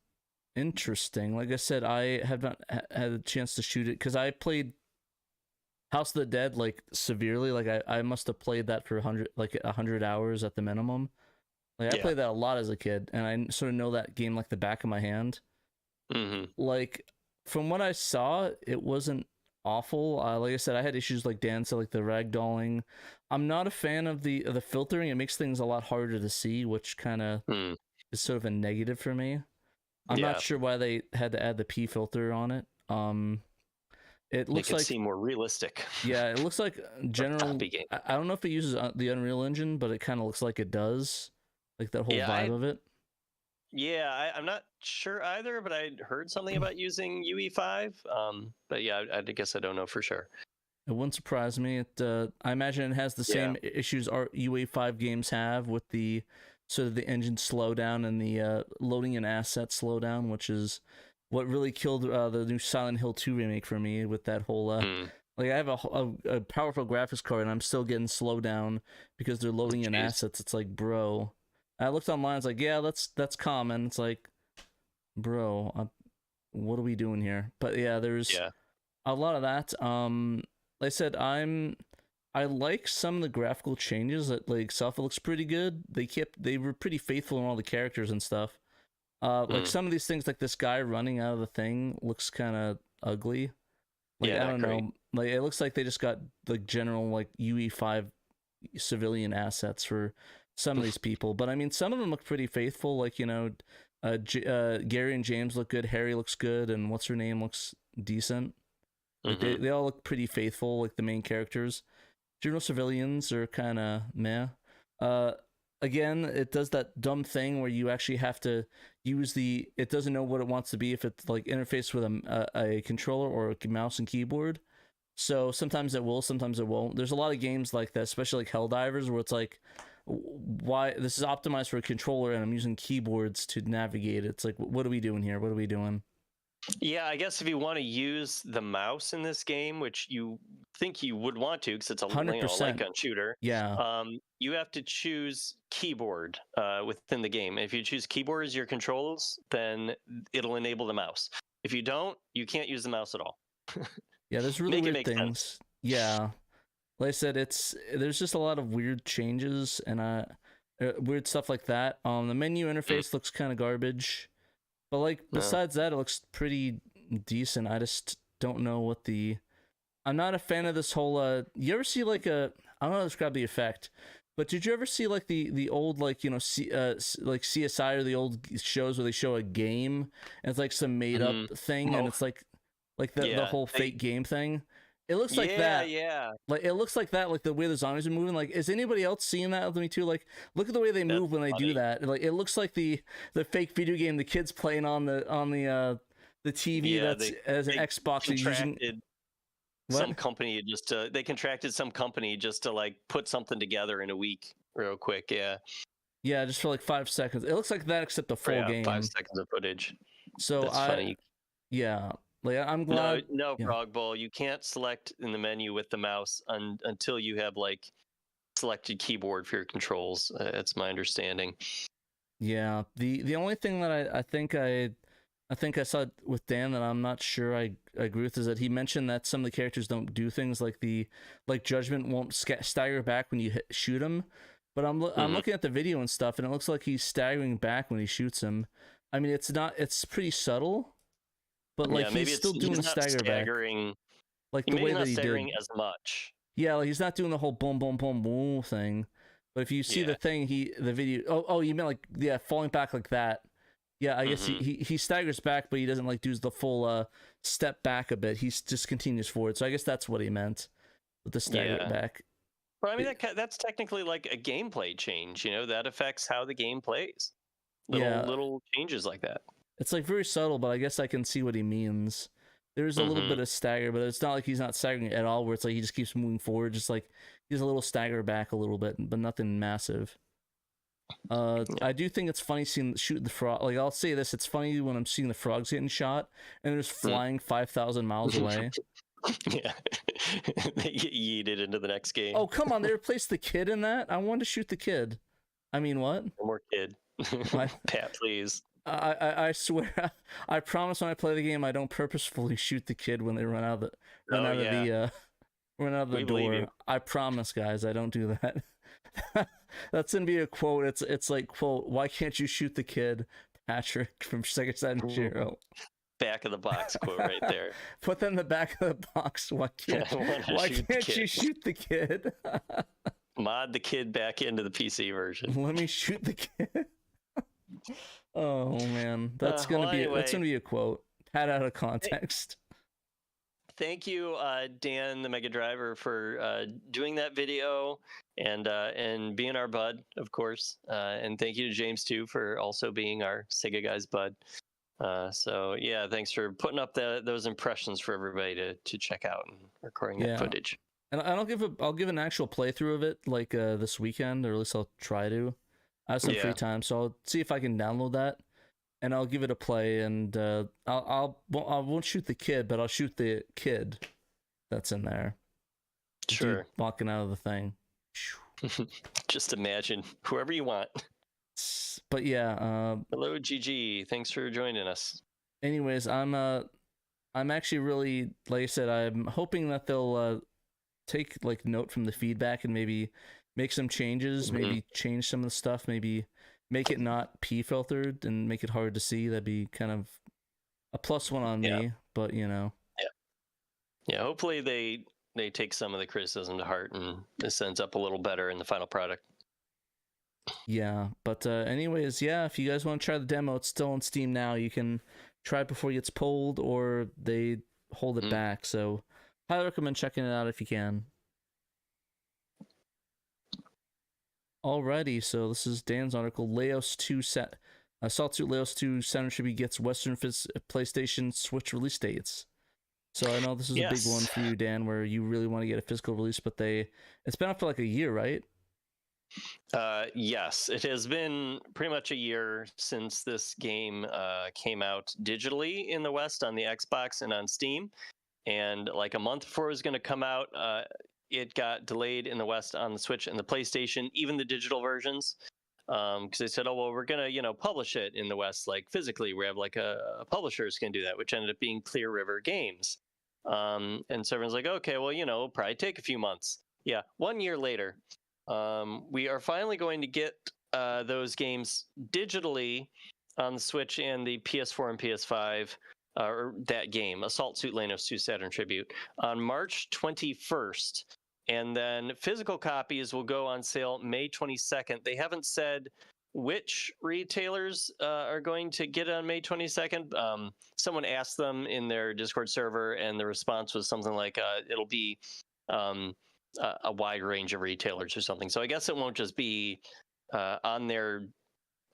interesting. Like I said, I have not had a chance to shoot it because I played House of the Dead like severely. Like I must have played that for 100 hours at the minimum. Like I played that a lot as a kid, and I sort of know that game like the back of my hand. Mm-hmm. Like from what I saw, it wasn't awful. Like I said, I had issues like Dan said, like the ragdolling. I'm not a fan of the filtering. It makes things a lot harder to see, which kind of is sort of a negative for me. I'm not sure why they had to add the P filter on it. It looks like seem more realistic. Yeah, it looks like general. I don't know if it uses the Unreal Engine, but it kind of looks like it does, like that whole vibe of it. Yeah, I'm not sure either, but I heard something about using UE5. But yeah, I guess I don't know for sure. It wouldn't surprise me. I imagine it has the same issues our UE5 games have with the sort of the engine slowdown and the loading and asset slowdown, which is what really killed the new Silent Hill 2 remake for me with that whole like I have a powerful graphics card and I'm still getting slowed down because they're loading in assets. It's like, bro. I looked online. It's like, yeah, that's common. It's like, bro, what are we doing here? But yeah, there's a lot of that. Like I said, I like some of the graphical changes. That like stuff looks pretty good. They were pretty faithful in all the characters and stuff. Like some of these things, like this guy running out of the thing, looks kind of ugly. Like I don't know. Like it looks like they just got like general like UE5 civilian assets for some of these people, but I mean some of them look pretty faithful. Like Gary and James look good, Harry looks good, and what's her name looks decent. Like they all look pretty faithful, like the main characters. General civilians are kind of meh. Again, it does that dumb thing where you actually have to use it doesn't know what it wants to be if it's like interfaced with a controller or a mouse and keyboard. So sometimes it will, sometimes it won't. There's a lot of games like that, especially like Helldivers, where it's like, why this is optimized for a controller and I'm using keyboards to navigate. It's like, what are we doing here? What are we doing? Yeah, I guess if you want to use the mouse in this game, which you think you would want to because it's a light gun shooter, you have to choose keyboard within the game. If you choose keyboard as your controls, then it'll enable the mouse. If you don't, you can't use the mouse at all. Yeah, there's really weird things. Sense. Yeah. Like I said, there's just a lot of weird changes and weird stuff like that. The menu interface looks kind of garbage, but like besides that, it looks pretty decent. I just don't know what I'm not a fan of this whole. You ever see like I don't know how to describe the effect, but did you ever see like the old like like CSI or the old shows where they show a game and it's like some made up thing and it's like the whole fake game thing? It looks like that. Yeah. Like it looks like that, like the way the zombies are moving. Like, is anybody else seeing that with me too? Like, look at the way they move when they do that. Like, it looks like the fake video game the kids playing on the TV that's as an Xbox using. Some company they contracted some company just to like put something together in a week real quick. Yeah, just for like 5 seconds. It looks like that except the full game. 5 seconds of footage. So that's funny. Yeah. Like I'm glad. No, Frog Bowl. You can't select in the menu with the mouse until you have like selected keyboard for your controls. That's my understanding. Yeah. The only thing that I think I saw with Dan that I'm not sure I agree with is that he mentioned that some of the characters don't do things like Judgment won't stagger back when you shoot him. But I'm looking at the video and stuff, and it looks like he's staggering back when he shoots him. I mean, it's pretty subtle. But like he's still doing the stagger back, like the way that he did as much. Yeah, like he's not doing the whole boom, boom, boom, boom thing. But if you see the thing, the video. Oh, you meant like falling back like that. Yeah, I guess he staggers back, but he doesn't like do the full step back a bit. He just continues forward. So I guess that's what he meant with the stagger back. Well, I mean that's technically like a gameplay change. That affects how the game plays. Little changes like that. It's like very subtle, but I guess I can see what he means. There's a little bit of stagger, but it's not like he's not staggering at all, where it's like he just keeps moving forward, just like he's a little stagger back a little bit, but nothing massive. I do think it's funny shooting the frog. Like, I'll say this, it's funny when I'm seeing the frogs getting shot, and they're just flying 5,000 miles away. Yeah. They get yeeted into the next game. Oh, come on, they replaced the kid in that? I wanted to shoot the kid. I mean, what? No more kid. Pat, please. I swear, I promise when I play the game, I don't purposefully shoot the kid when they run out of the door. I promise, guys, I don't do that. That's gonna be a quote. It's like, quote, why can't you shoot the kid, Patrick from Sega Saturn SHIRO? back of the box quote right there. Put that in the back of the box. Why can't you shoot the kid? Mod the kid back into the PC version. Let me shoot the kid. Oh man, that's gonna be a quote. Had out of context. Thank you, Dan, the Mega Driver, for doing that video and being our bud, of course. And thank you to James too for also being our Sega Guys bud. So yeah, thanks for putting up those impressions for everybody to check out and recording that footage. And I'll give an actual playthrough of it like this weekend, or at least I'll try to. I have some free time, so I'll see if I can download that, and I'll give it a play. And I won't shoot the kid, but I'll shoot the kid that's in there. Sure. Walking out of the thing. Just imagine whoever you want. But yeah. Hello, GG. Thanks for joining us. Anyways, I'm actually really, like I said, I'm hoping that they'll take like note from the feedback and maybe make some changes, maybe change some of the stuff, maybe make it not P filtered and make it hard to see. That'd be kind of a +1 on me, but you know. Yeah, hopefully they take some of the criticism to heart and this ends up a little better in the final product. Yeah, but anyways, yeah, if you guys want to try the demo, it's still on Steam now. You can try it before it gets pulled, or they hold it back. So highly recommend checking it out if you can. Alrighty, so this is Dan's article. Laos 2 Assault Suit Laos 2 Saturn Tribute gets Western PlayStation Switch release dates. So I know this is a big one for you, Dan, where you really want to get a physical release, but it's been out for like a year, right? Yes, it has been pretty much a year since this game came out digitally in the West on the Xbox and on Steam. And like a month before it was going to come out, it got delayed in the West on the Switch and the PlayStation, even the digital versions. Because they said, oh, well, we're going to, publish it in the West, like physically. We have like a publisher is going to do that, which ended up being Clear River Games. And so everyone's like, okay, well, it'll probably take a few months. Yeah, 1 year later. We are finally going to get those games digitally on the Switch and the PS4 and PS5, or that game, Assault Suit Laos 2 Saturn Tribute, on March 21st. And then physical copies will go on sale May 22nd. They haven't said which retailers are going to get it on May 22nd. Someone asked them in their Discord server, and the response was something like, it'll be a wide range of retailers or something. So I guess it won't just be on their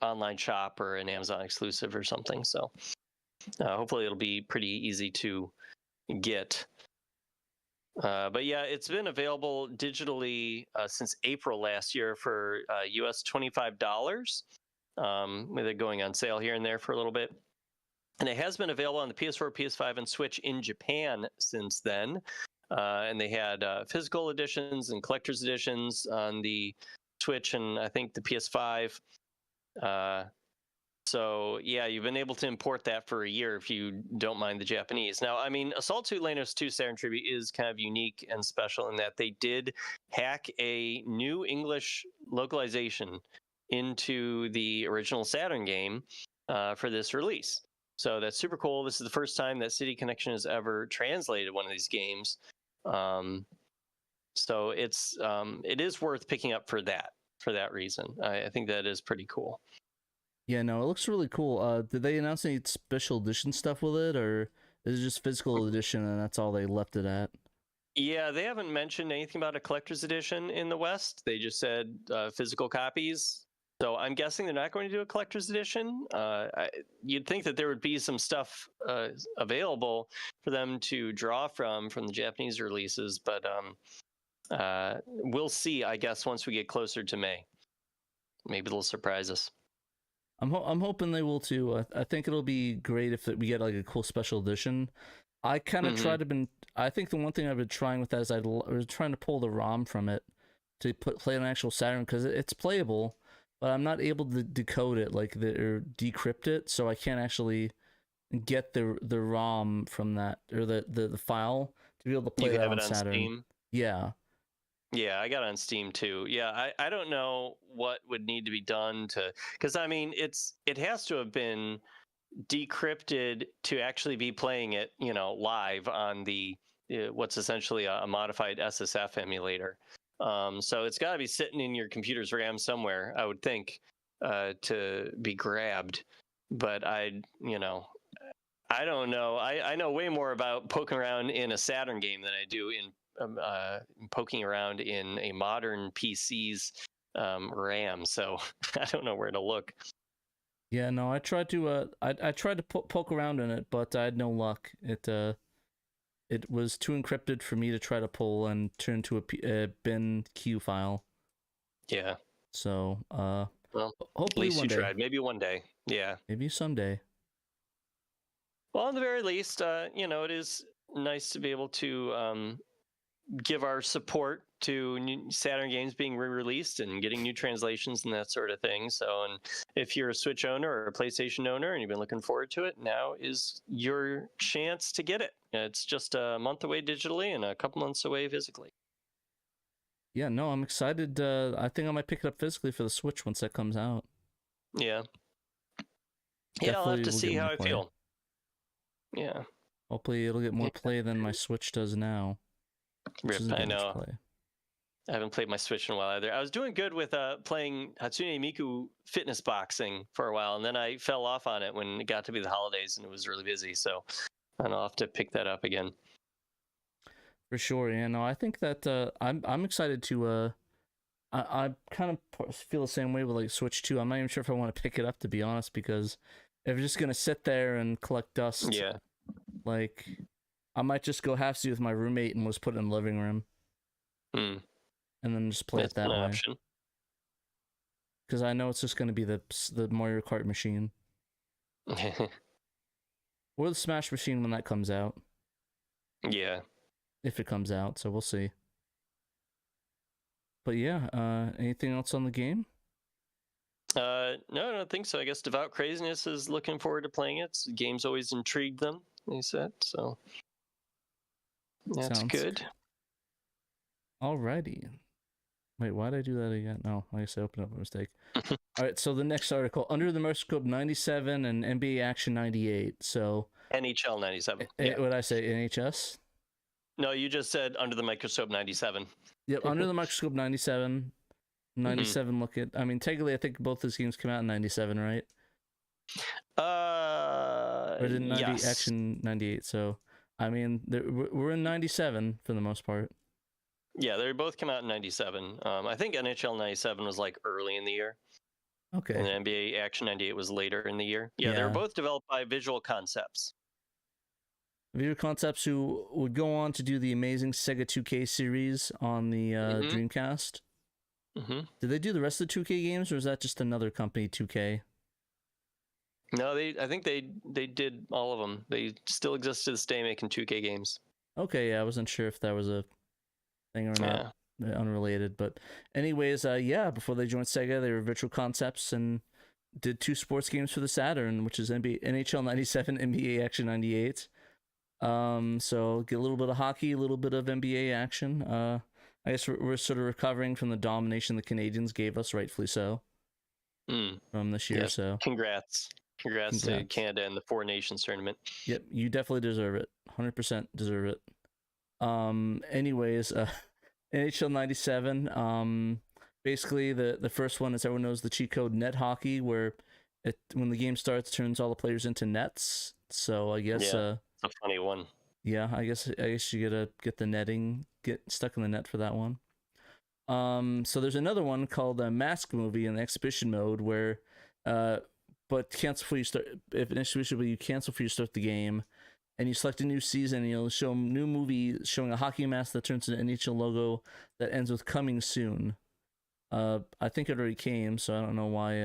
online shop or an Amazon exclusive or something. So hopefully it'll be pretty easy to get. But yeah, it's been available digitally since April last year for US $25, with it going on sale here and there for a little bit. And it has been available on the PS4, PS5, and Switch in Japan since then. And they had physical editions and collector's editions on the Switch and I think the PS5. So yeah, you've been able to import that for a year if you don't mind the Japanese. Now, I mean, Assault Suit Laos 2 Saturn Tribute is kind of unique and special in that they did hack a new English localization into the original Saturn game for this release. So that's super cool. This is the first time that City Connection has ever translated one of these games. So it is worth picking up for that reason. I think that is pretty cool. Yeah, no, it looks really cool. Did they announce any special edition stuff with it, or is it just physical edition and that's all they left it at? Yeah, they haven't mentioned anything about a collector's edition in the West. They just said physical copies. So I'm guessing they're not going to do a collector's edition. You'd think that there would be some stuff available for them to draw from the Japanese releases, but we'll see, I guess, once we get closer to May. Maybe they'll surprise us. I'm hoping they will too. I think it'll be great if we get like a cool special edition. I kind of I think the one thing I've been trying with that is I was trying to pull the ROM from it to play an actual Saturn, because it's playable, but I'm not able to decode it or decrypt it, so I can't actually get the ROM from that, or the file to be able to play that on Saturn. Steam? Yeah. Yeah, I got it on Steam too. Yeah, I don't know what would need to be done because I mean it has to have been decrypted to actually be playing it, live on the what's essentially a modified SSF emulator. So it's got to be sitting in your computer's RAM somewhere, I would think, to be grabbed. But I don't know. I know way more about poking around in a Saturn game than I do in poking around in a modern PC's RAM. So I don't know where to look. Yeah, no, I tried to I tried to poke around in it, but I had no luck. It was too encrypted for me to try to pull and turn to a bin Q file. Yeah. So, well, hopefully at least one you day. tried. Maybe one day. Yeah. Maybe someday. Well, at the very least, it is nice to be able to give our support to new Saturn games being re-released and getting new translations and that sort of thing. So, and if you're a Switch owner or a PlayStation owner and you've been looking forward to it, now is your chance to get it. It's just a month away digitally and a couple months away physically. Yeah, no, I'm excited. I think I might pick it up physically for the Switch once that comes out. Yeah. Definitely I'll have to see how I feel. Yeah. Hopefully it'll get more play than my Switch does now. Rip, I know. I haven't played my Switch in a while either. I was doing good with playing Hatsune Miku fitness boxing for a while, and then I fell off on it when it got to be the holidays and it was really busy. So I'll have to pick that up again. For sure, yeah. No, I think that I'm excited to. I kind of feel the same way with like Switch 2. I'm not even sure if I want to pick it up, to be honest, because if it's just gonna sit there and collect dust, yeah, like I might just go halfsy with my roommate and just put it in the living room. And then just play it that way. Because I know it's just going to be the Mario Kart machine. Or the Smash machine when that comes out. Yeah. If it comes out, so we'll see. But yeah, anything else on the game? No, I don't think so. I guess Devout Craziness is looking forward to playing it. The game's always intrigued them, they said, so that's good. Alrighty. Wait, why did I do that again? No, I guess I opened up a mistake. Alright, so the next article, Under the Microscope 97 and NBA Action 98. So NHL 97. What did I say? NHS? No, you just said Under the Microscope 97. Yep, Under the Microscope 97. 97 look at, I mean, technically I think both those games came out in 97, right? Or did yes. Action 98, so I mean, we're in 97 for the most part. Yeah, they both come out in 97. I think NHL 97 was like early in the year. Okay. And NBA Action 98 was later in the year. Yeah, they were both developed by Visual Concepts. Visual Concepts, who would go on to do the amazing Sega 2K series on the Dreamcast. Did they do the rest of the 2K games, or is that just another company, 2K? No, I think they did all of them. They still exist to this day making 2K games. Okay, yeah, I wasn't sure if that was a thing or not. Unrelated, but anyways, before they joined Sega, they were Visual Concepts and did 2 sports games for the Saturn, which is NHL 97, NBA Action 98. So get a little bit of hockey, a little bit of NBA action. I guess we're sort of recovering from the domination the Canadians gave us, rightfully so, from this year. So congrats to Canada and the Four Nations tournament. Yep, you definitely deserve it. 100% deserve it. Anyways, NHL 97. Basically, the first one, as everyone knows, the cheat code Net Hockey, where when the game starts, turns all the players into nets. So I guess it's a funny one. Yeah, I guess you gotta get the netting, get stuck in the net for that one. So there's another one called Mask Movie in the exhibition mode, where but cancel before you start. If an exhibition, you cancel before you start the game, and you select a new season, and you'll show a new movie showing a hockey mask that turns into an NHL logo that ends with "coming soon." I think it already came, so I don't know why.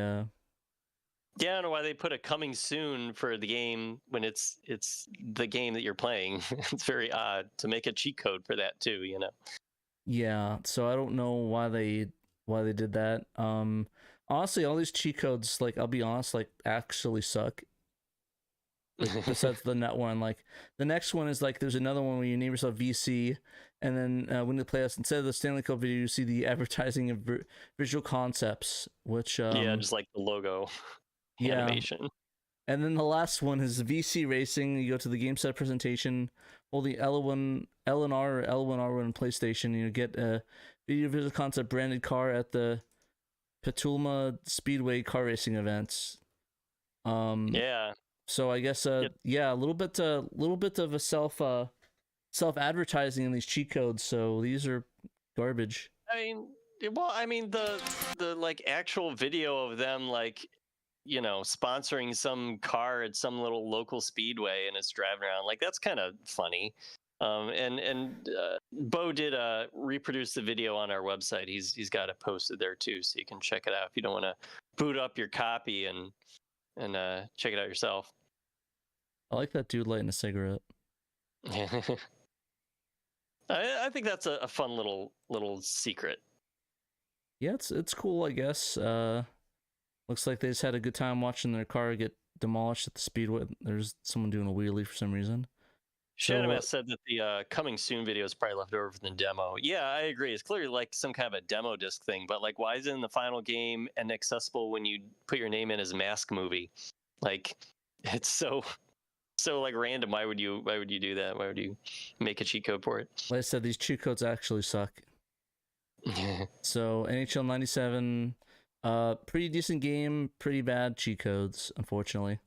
Yeah, I don't know why they put a "coming soon" for the game when it's the game that you're playing. It's very odd to make a cheat code for that too, you know. Yeah, so I don't know why they did that. Honestly, all these cheat codes, like, I'll be honest, like, actually suck. Like, besides the net one, like, the next one is like there's another one where you name yourself VC, and then when you play us, instead of the Stanley Cup video, you see the advertising of Visual Concepts, which just like the logo animation. And then the last one is VC Racing. You go to the game set presentation, hold the L1R or L1R1 on PlayStation. You get a video visual concept branded car at the Petulma Speedway car racing events. Yeah. So I guess yeah, a little bit of a self advertising in these cheat codes. So these are garbage. I mean the like actual video of them like, you know, sponsoring some car at some little local speedway and it's driving around, like that's kind of funny. And Bo did reproduce the video on our website. He's got it posted there too, so you can check it out if you don't want to boot up your copy and check it out yourself. I like that dude lighting a cigarette. I think that's a fun little secret. Yeah, it's cool, I guess. Looks like they just had a good time watching their car get demolished at the speedway. There's someone doing a wheelie for some reason. Shadowmass said that the coming soon video is probably left over from the demo. Yeah, I agree. It's clearly like some kind of a demo disc thing, but like, why is it in the final game and accessible when you put your name in as Mask Movie? Like, it's so like random. Why would you do that? Why would you make a cheat code for it? Like I said, these cheat codes actually suck. So NHL 97, pretty decent game, pretty bad cheat codes, unfortunately.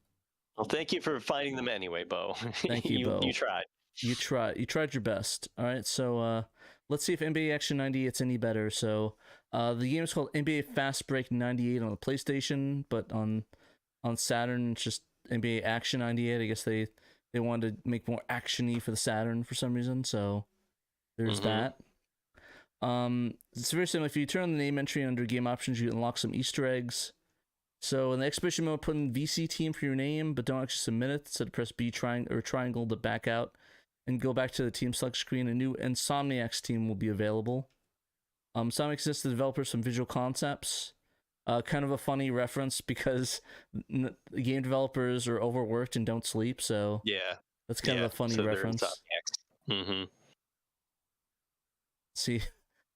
Well, thank you for finding them anyway, Bo. Thank you, Bo. You tried. You tried your best. All right, so let's see if NBA Action 98's any better. So the game is called NBA Fast Break 98 on the PlayStation, but on Saturn it's just NBA Action 98. I guess they wanted to make more action-y for the Saturn for some reason, so there's that. It's very similar. If you turn on the name entry under game options, you unlock some Easter eggs. So in the exhibition mode, put in VC team for your name, but don't actually submit it. So press B triangle to back out and go back to the team select screen. A new Insomniacs team will be available. Insomniacs is the developers from Visual Concepts. Kind of a funny reference because game developers are overworked and don't sleep. So yeah, that's kind of a funny reference. See,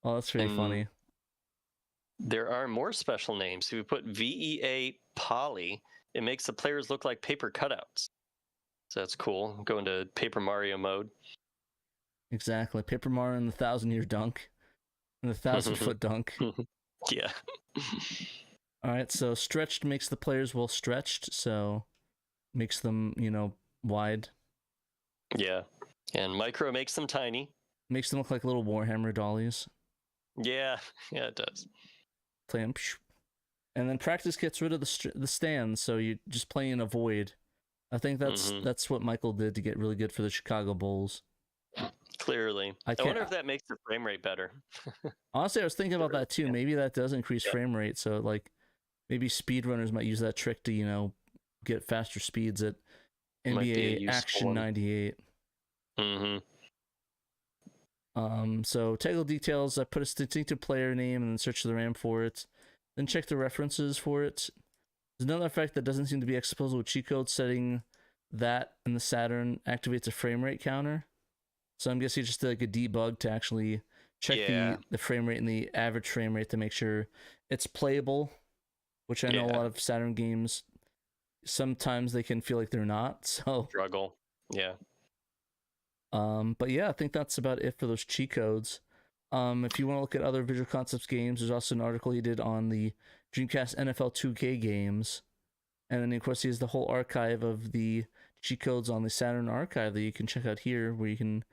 oh, that's pretty funny. There are more special names. If you put VEA Poly, it makes the players look like paper cutouts. So that's cool. Go into Paper Mario mode. Exactly. Paper Mario and the 1,000-year dunk. And the 1,000-foot dunk. Yeah. All right, so stretched makes the players well stretched, so makes them, wide. Yeah. And micro makes them tiny. Makes them look like little Warhammer dollies. Yeah, it does. Play them. And then practice gets rid of the stands, so you just play in a void. I think that's what Michael did to get really good for the Chicago Bulls. Clearly. I wonder if that makes the frame rate better. Honestly, I was thinking about that too. Maybe that does increase frame rate, so like maybe speedrunners might use that trick to, get faster speeds at NBA Action 98. So technical details, I put a distinctive player name and then search the RAM for it. Then check the references for it. There's another effect that doesn't seem to be exposed with cheat code, setting that in the Saturn activates a frame rate counter. So I'm guessing just like a debug to actually check the frame rate and the average frame rate to make sure it's playable, which I know a lot of Saturn games, sometimes they can feel like they're not. So struggle. Yeah. But yeah, I think that's about it for those cheat codes. If you want to look at other Visual Concepts games, there's also an article he did on the Dreamcast NFL 2K games. And then, of course, he has the whole archive of the cheat codes on the Saturn archive that you can check out here, where you can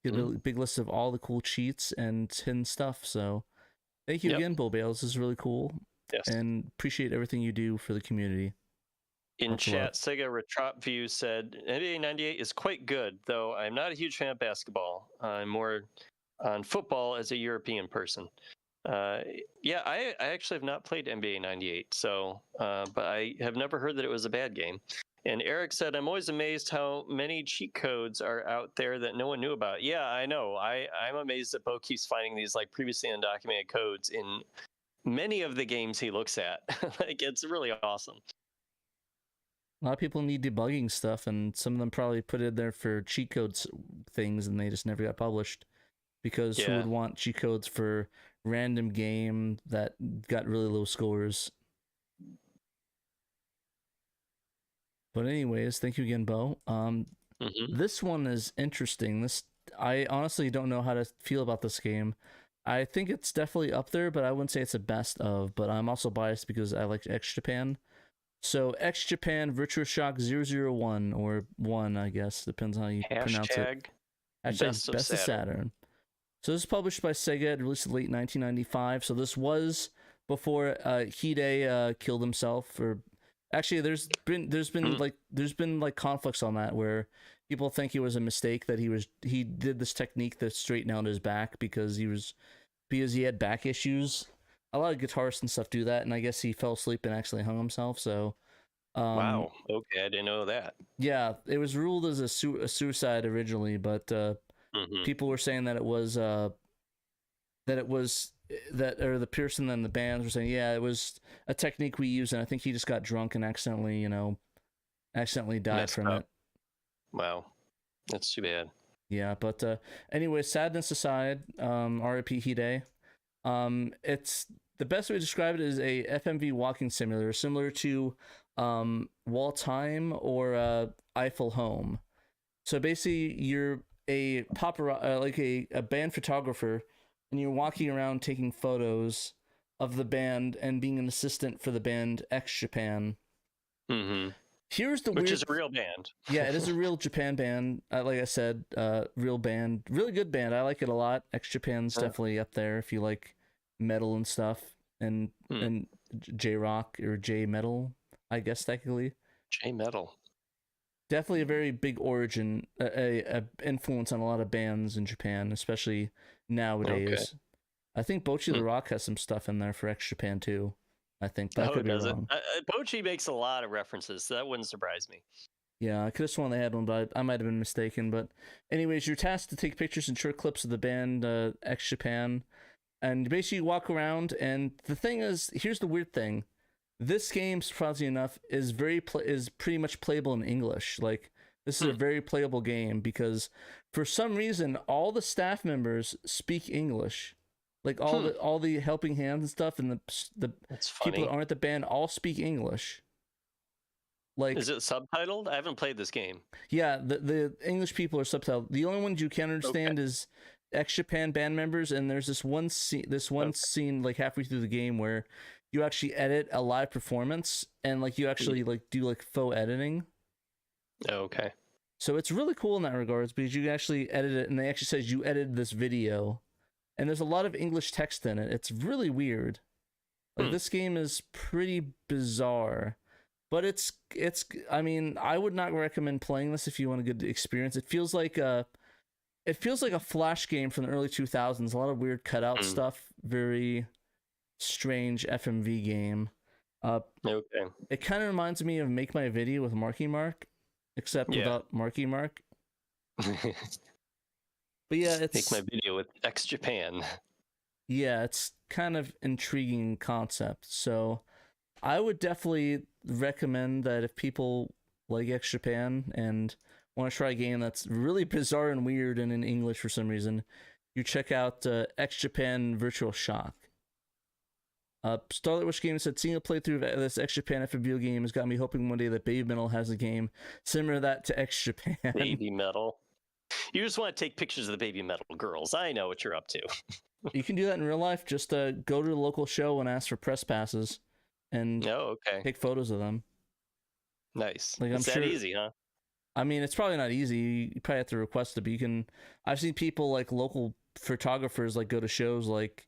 get a big list of all the cool cheats and hidden stuff. So thank you again, Bo Bales. This is really cool. Yes. And appreciate everything you do for the community. In chat, Sega Retrop View said, NBA 98 is quite good, though I'm not a huge fan of basketball. I'm more on football as a European person. I actually have not played NBA 98, so but I have never heard that it was a bad game. And Eric said, I'm always amazed how many cheat codes are out there that no one knew about. Yeah, I know. I'm amazed that Bo keeps finding these like previously undocumented codes in many of the games he looks at. Like, it's really awesome. A lot of people need debugging stuff, and some of them probably put it there for cheat codes things, and they just never got published. Because who would want cheat codes for random game that got really low scores? But anyways, thank you again, Bo. This one is interesting. I honestly don't know how to feel about this game. I think it's definitely up there, but I wouldn't say it's a best of. But I'm also biased because I like X Japan. So X Japan Virtua Shock 001 or 1, I guess, depends on how you pronounce it. Hashtag best of Saturn. So this is published by Sega. It released in late 1995. So this was before Hide killed himself. Or actually, there's been like conflicts on that where people think it was a mistake that he did this technique that straightened out his back because he had back issues. A lot of guitarists and stuff do that, and I guess he fell asleep and actually hung himself. So, wow, okay, I didn't know that. Yeah, it was ruled as a suicide originally, but people were saying that the person and the bands were saying, yeah, it was a technique we used, and I think he just got drunk and accidentally died from it. Wow, that's too bad. Yeah, but anyway, sadness aside, R.I.P. Hide. It's the best way to describe it is a FMV walking simulator, similar to Wall Time or Eiffel Home. So basically, you're a a band photographer, and you're walking around taking photos of the band and being an assistant for the band X Japan. Which is a real band. Yeah, it is a real Japan band. Like I said, real band, really good band. I like it a lot. X Japan's definitely up there if you like metal and stuff, and J rock or J metal, I guess technically. J metal. Definitely a very big origin, a influence on a lot of bands in Japan, especially nowadays. Okay. I think Bocchi the Rock has some stuff in there for X Japan too. I think, but I could be wrong. Bocchi makes a lot of references, so that wouldn't surprise me. Yeah, I could have sworn they had one, but I might have been mistaken. But anyways, you're tasked to take pictures and short clips of the band X Japan, and basically you walk around. And the thing is, here's the weird thing: this game, surprisingly enough, is pretty much playable in English. Like, this is a very playable game because for some reason all the staff members speak English. Like all the helping hands and stuff, and the people that aren't the band all speak English. Like, is it subtitled? I haven't played this game. Yeah, the English people are subtitled. The only ones you can understand is X Japan band members, and there's this one scene like halfway through the game where you actually edit a live performance, and like you actually like do like faux editing. Okay. So it's really cool in that regards because you actually edit it, and they actually says you edited this video. And there's a lot of English text in it. It's really weird. Like, this game is pretty bizarre. But it's I mean, I would not recommend playing this if you want a good experience. It feels like a Flash game from the early 2000s. A lot of weird cutout stuff. Very strange FMV game. Okay. It kind of reminds me of Make My Video with Marky Mark, except without Marky Mark. But yeah, it's Make My Video with X Japan. Yeah, it's kind of intriguing concept. So I would definitely recommend that if people like X Japan and want to try a game that's really bizarre and weird and in English for some reason, you check out X Japan Virtual Shock. Starlight Wish Games said, seeing a playthrough of this X Japan FMV game has got me hoping one day that Baby Metal has a game similar to that to X Japan. Baby Metal. You just want to take pictures of the Baby Metal girls. I know what you're up to. You can do that in real life. Just go to the local show and ask for press passes and take photos of them. Nice. Like, it's that easy, huh? I mean, it's probably not easy. You probably have to request it, but you can. I've seen people like local photographers like go to shows like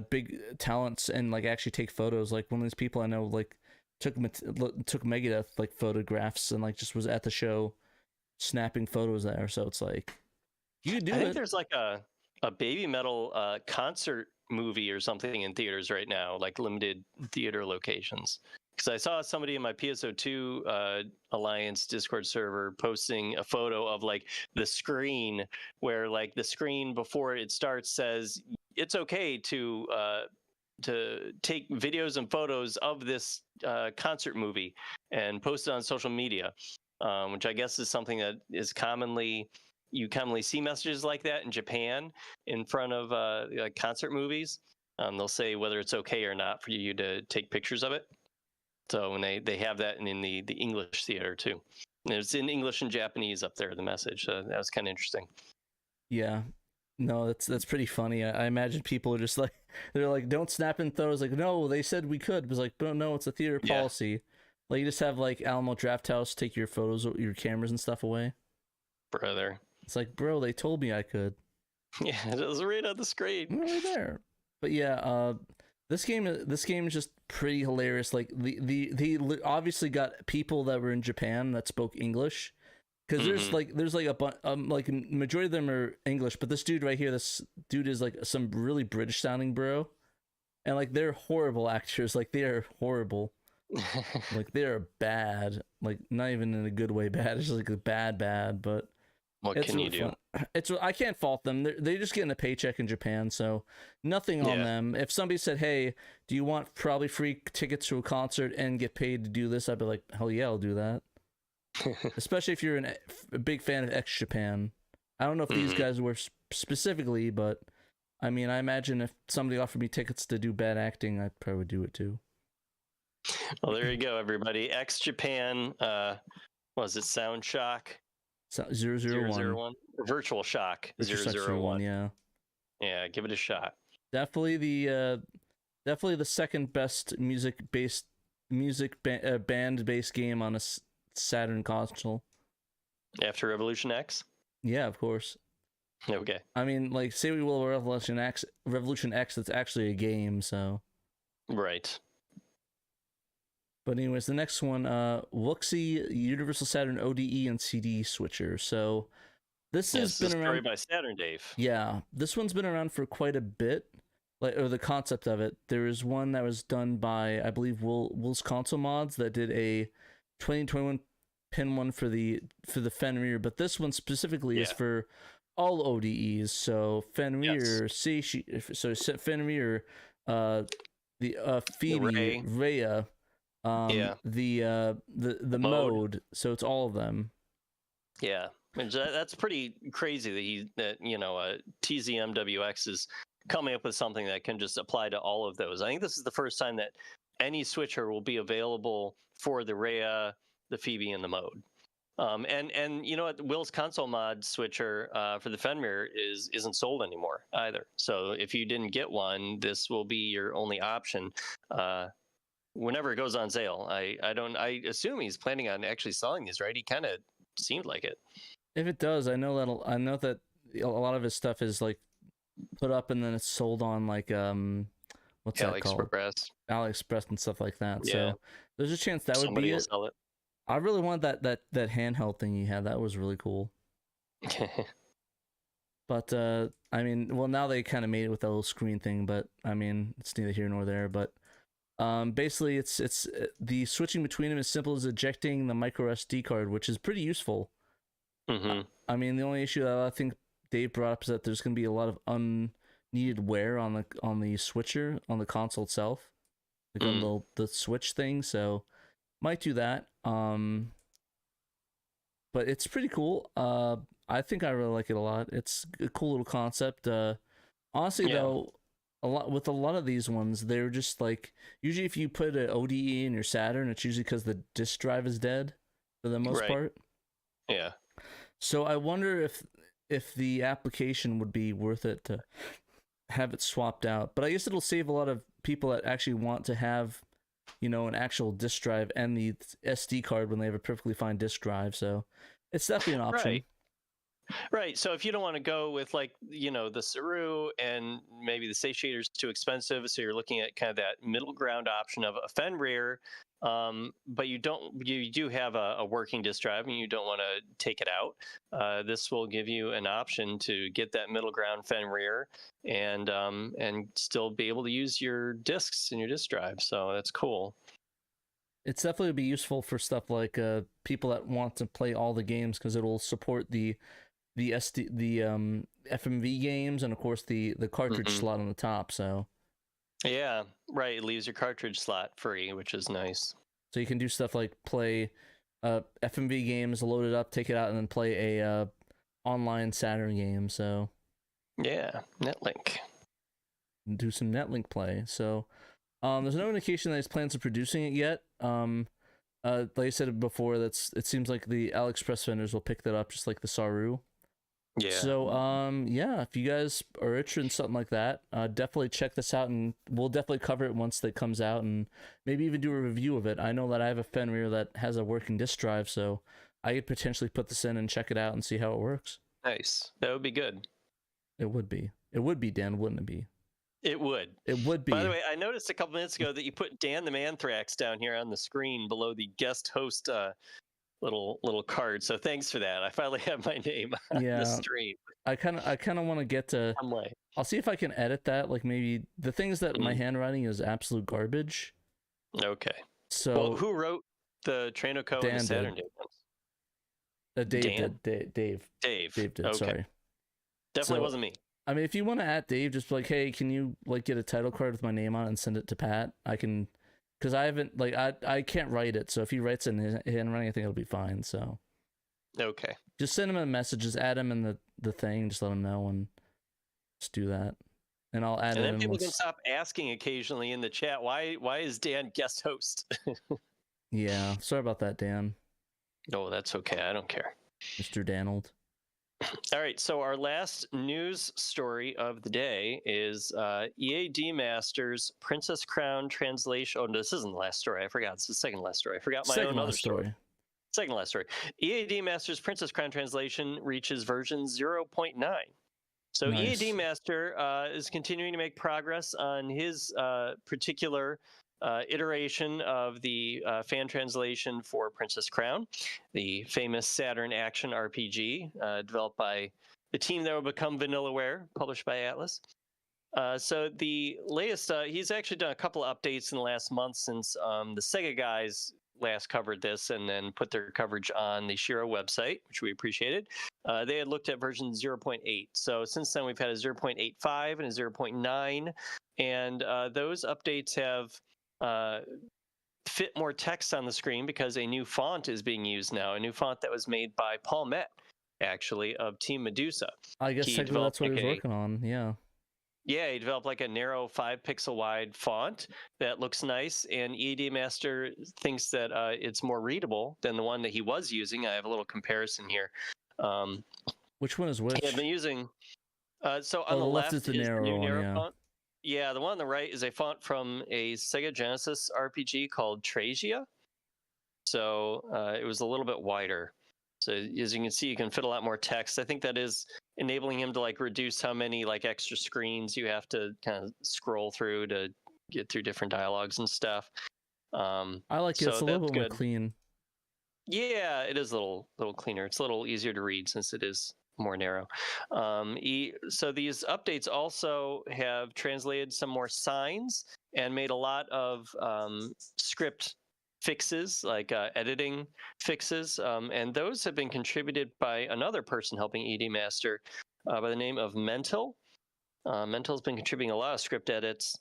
big talents and like actually take photos. Like one of these people I know like took Megadeth like photographs and like just was at the show snapping photos there. So it's like you can do it. I think there's like a Baby Metal concert movie or something in theaters right now, like limited theater locations. Because I saw somebody in my PSO2 Alliance Discord server posting a photo of like the screen where like the screen before it starts says it's okay to take videos and photos of this concert movie and post it on social media, which I guess is something that is you commonly see messages like that in Japan in front of like concert movies. They'll say whether it's okay or not for you to take pictures of it. So when they have that in the English theater too. And it's in English and Japanese up there, the message. So that was kind of interesting. Yeah. No, that's pretty funny. I imagine people are just like, they're like, don't snap in photos. Like, no, they said we could. It was like, but no, it's a theater policy. Like, you just have like Alamo Drafthouse take your photos, your cameras and stuff away. Brother. It's like, bro, they told me I could. Yeah, it was right on the screen. Right there. But yeah, this game is just pretty hilarious. Like they obviously got people that were in Japan that spoke English, because there's like a bunch like majority of them are English, but this dude right here, this dude is like some really British sounding bro, and like they're horrible actors. Like they are horrible. Like they are bad. Like not even in a good way bad. It's just like a bad. But what can you do? I can't fault them. They're just getting a paycheck in Japan, so nothing on them. If somebody said, "Hey, do you want probably free tickets to a concert and get paid to do this?" I'd be like, "Hell yeah, I'll do that." Especially if you're a big fan of X Japan. I don't know if these guys were specifically, but I mean, I imagine if somebody offered me tickets to do bad acting, I'd probably do it too. Well, there you go, everybody. X Japan. Was it Sound Shock? 001. Virtual Shock 001. Yeah, give it a shot. Definitely the second best band based game on a Saturn console. After Revolution X? Yeah, of course. Okay. I mean, like, say we will Revolution X, that's actually a game, so. Right. But anyways, the next one, Wuxi Universal Saturn ODE and CD switcher. So this has been around by Saturn, Dave. Yeah, this one's been around for quite a bit, or the concept of it. There is one that was done by, I believe, Will's Console Mods that did a 2021 pin one for the Fenrir, but this one specifically is for all ODEs. So Fenrir, Fenrir, the Phoebe, Rhea. The mode, so it's all of them. Yeah, that's pretty crazy that TZMWX is coming up with something that can just apply to all of those. I think this is the first time that any switcher will be available for the Rhea, the Phoebe, and the mode. And you know what, Will's Console Mod switcher for the Fenrir isn't sold anymore either. So if you didn't get one, this will be your only option. Whenever it goes on sale. I assume he's planning on actually selling these, right? He kind of seemed like it. If it does, I know that a lot of his stuff is like put up and then it's sold on like what's that called? AliExpress and stuff like that. Yeah. So there's a chance that Somebody would be will sell it. I really want that handheld thing you had. That was really cool. But I mean, well, now they kind of made it with that little screen thing, but I mean, it's neither here nor there. But basically, it's the switching between them is simple as ejecting the micro SD card, which is pretty useful. I mean, the only issue that I think Dave brought up is that there's going to be a lot of unneeded wear on the switcher on the console itself, like on the switch thing. So might do that. But it's pretty cool. I think I really like it a lot. It's a cool little concept. Honestly, though, a lot of these ones, they're just like, usually if you put an ODE in your Saturn, it's usually because the disk drive is dead for the most part. Yeah. So I wonder if the application would be worth it to have it swapped out. But I guess it'll save a lot of people that actually want to have, an actual disk drive and the SD card when they have a perfectly fine disk drive. So it's definitely an option. Right. So if you don't want to go with the SHIRO and maybe the satiator's too expensive, so you're looking at kind of that middle ground option of a Fenrir, but you do have a working disk drive and you don't want to take it out. This will give you an option to get that middle ground Fenrir and still be able to use your disks in your disk drive. So that's cool. It's definitely be useful for stuff like people that want to play all the games, because it'll support the FMV games and of course the cartridge slot on the top. So yeah, right, it leaves your cartridge slot free, which is nice. So you can do stuff like play FMV games, load it up, take it out, and then play a online Saturn game. So yeah, Netlink. Do some Netlink play. So There's no indication that he's plans on producing it yet. Like I said before, it seems like the AliExpress vendors will pick that up, just like the Saru. Yeah. So, yeah, if you guys are interested in something like that, definitely check this out, and we'll definitely cover it once it comes out, and maybe even do a review of it. I know that I have a Fenrir that has a working disk drive, so I could potentially put this in and check it out and see how it works. Nice. That would be good. It would be. It would be, Dan, wouldn't it be? It would. It would be. By the way, I noticed a couple minutes ago that you put Dan the Manthrax down here on the screen below the guest host little card. So thanks for that. I finally have my name on the stream. I kind of want to get to. I'll see if I can edit that. Like maybe the thing is that my handwriting is absolute garbage. Okay. So well, who wrote the Traino Co. and the Saturn did. Dave did. Okay. Sorry. Definitely wasn't me. I mean, if you want to at Dave, just be like, hey, can you like get a title card with my name on it and send it to Pat? I can, because I haven't like I can't write it. So if he writes it in his handwriting, I think it'll be fine. So okay, just send him a message, just add him in the thing, just let him know, and just do that, and I'll add it. And then people can stop asking occasionally in the chat, why is Dan guest host? Yeah, sorry about that, Dan. No, that's okay. I don't care, Mr. Danold. All right, so our last news story of the day is EAD Masters Princess Crown translation. Oh, no, this isn't the last story. I forgot. It's the second last story. I forgot my own other story. Second last story. EAD Masters Princess Crown translation reaches version 0.9. So nice. EAD Master is continuing to make progress on his particular iteration of the fan translation for Princess Crown, the famous Saturn action RPG developed by the team that will become Vanillaware, published by Atlas. So the latest, he's actually done a couple of updates in the last month since the Sega guys last covered this and then put their coverage on the SHIRO website, which we appreciated. They had looked at version 0.8. So since then, we've had a 0.85 and a 0.9. And those updates have fit more text on the screen because a new font is being used now, a new font that was made by Paul Met, actually, of Team Medusa. I guess that's what he was working on, yeah. Yeah, he developed like a narrow 5-pixel wide font that looks nice, and EAD Master thinks that it's more readable than the one that he was using. I have a little comparison here. Which one is which? He had been using, so on the left is the narrow font. Yeah, the one on the right is a font from a Sega Genesis RPG called Tragia. So it was a little bit wider. So as you can see, you can fit a lot more text. I think that is enabling him to like reduce how many like extra screens you have to kind of scroll through to get through different dialogues and stuff. I like it. So it's a little bit more clean. Yeah, it is a little cleaner. It's a little easier to read since it is more narrow. So these updates also have translated some more signs and made a lot of script fixes, like editing fixes, and those have been contributed by another person helping ED Master by the name of Mental. Mental's been contributing a lot of script edits,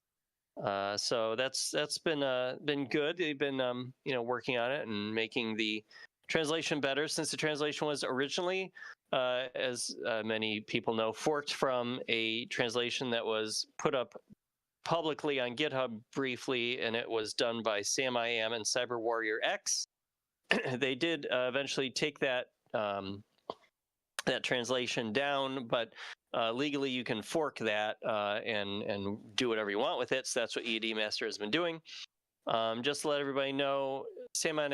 so that's been good. They've been working on it and making the translation better, since the translation was originally, as many people know, forked from a translation that was put up publicly on GitHub briefly, and it was done by Sam I Am and Cyber Warrior X. They did eventually take that that translation down, but legally you can fork that and do whatever you want with it. So that's what EAD Master has been doing. Just to let everybody know, Sam I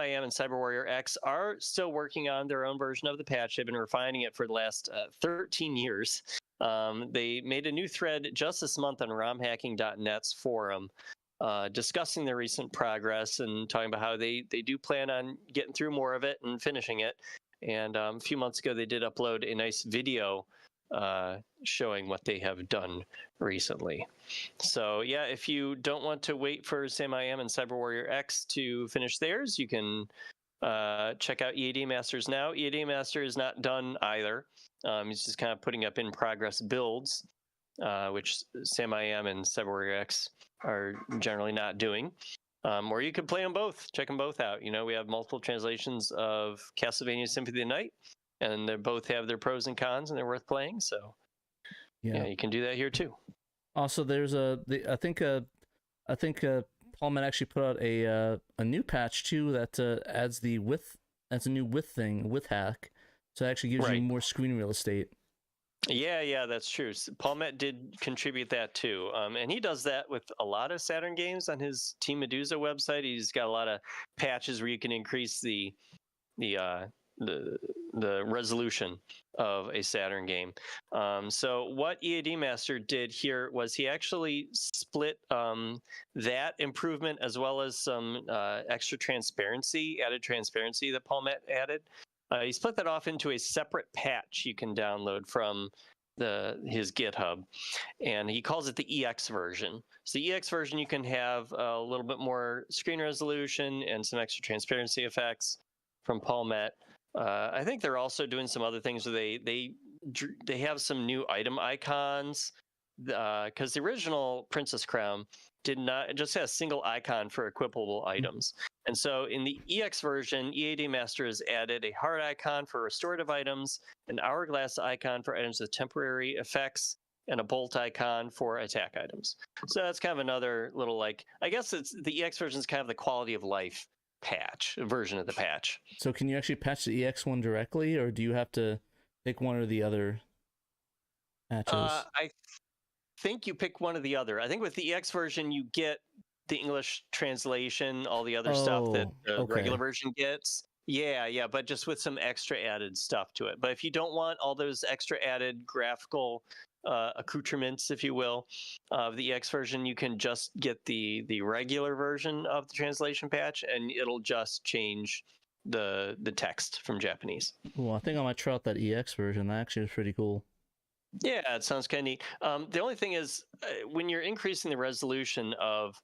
Am and Cyber Warrior X are still working on their own version of the patch. They've been refining it for the last 13 years. They made a new thread just this month on romhacking.net's forum discussing their recent progress and talking about how they do plan on getting through more of it and finishing it. And a few months ago, they did upload a nice video showing what they have done recently. So yeah, if you don't want to wait for Sam I Am and Cyber Warrior X to finish theirs, you can check out EAD Masters now. EAD Master is not done either. He's just kind of putting up in progress builds, which Sam I Am and Cyber Warrior X are generally not doing. Or you could play them both, check them both out. We have multiple translations of Castlevania Symphony of the Night, and they both have their pros and cons, and they're worth playing. So yeah, you can do that here too. Also, there's I think I think Palmet actually put out a new patch too that adds a new width hack, so it actually gives you more screen real estate. Yeah, that's true. Palmet did contribute that too, and he does that with a lot of Saturn games on his Team Medusa website. He's got a lot of patches where you can increase the resolution of a Saturn game. So what EAD Master did here was he actually split that improvement as well as some extra added transparency that Palmet added. He split that off into a separate patch you can download from his GitHub, and he calls it the EX version. So the EX version, you can have a little bit more screen resolution and some extra transparency effects from Palmet. I think they're also doing some other things where they have some new item icons, because the original Princess Crown did not just have a single icon for equipable items. And so in the EX version, EAD Master has added a heart icon for restorative items, an hourglass icon for items with temporary effects, and a bolt icon for attack items. So that's kind of another little, like, I guess it's the EX version is kind of the quality of life version of the patch. So can you actually patch the EX one directly, or do you have to pick one or the other patches? I think you pick one or the other. I think with the EX version, you get the English translation, all the other stuff that the regular version gets. Yeah, but just with some extra added stuff to it. But if you don't want all those extra added graphical accoutrements, if you will, of the EX version, you can just get the regular version of the translation patch, and it'll just change the text from Japanese. Well, I think I might try out that EX version. That actually is pretty cool. Yeah, it sounds kind of neat. The only thing is, when you're increasing the resolution of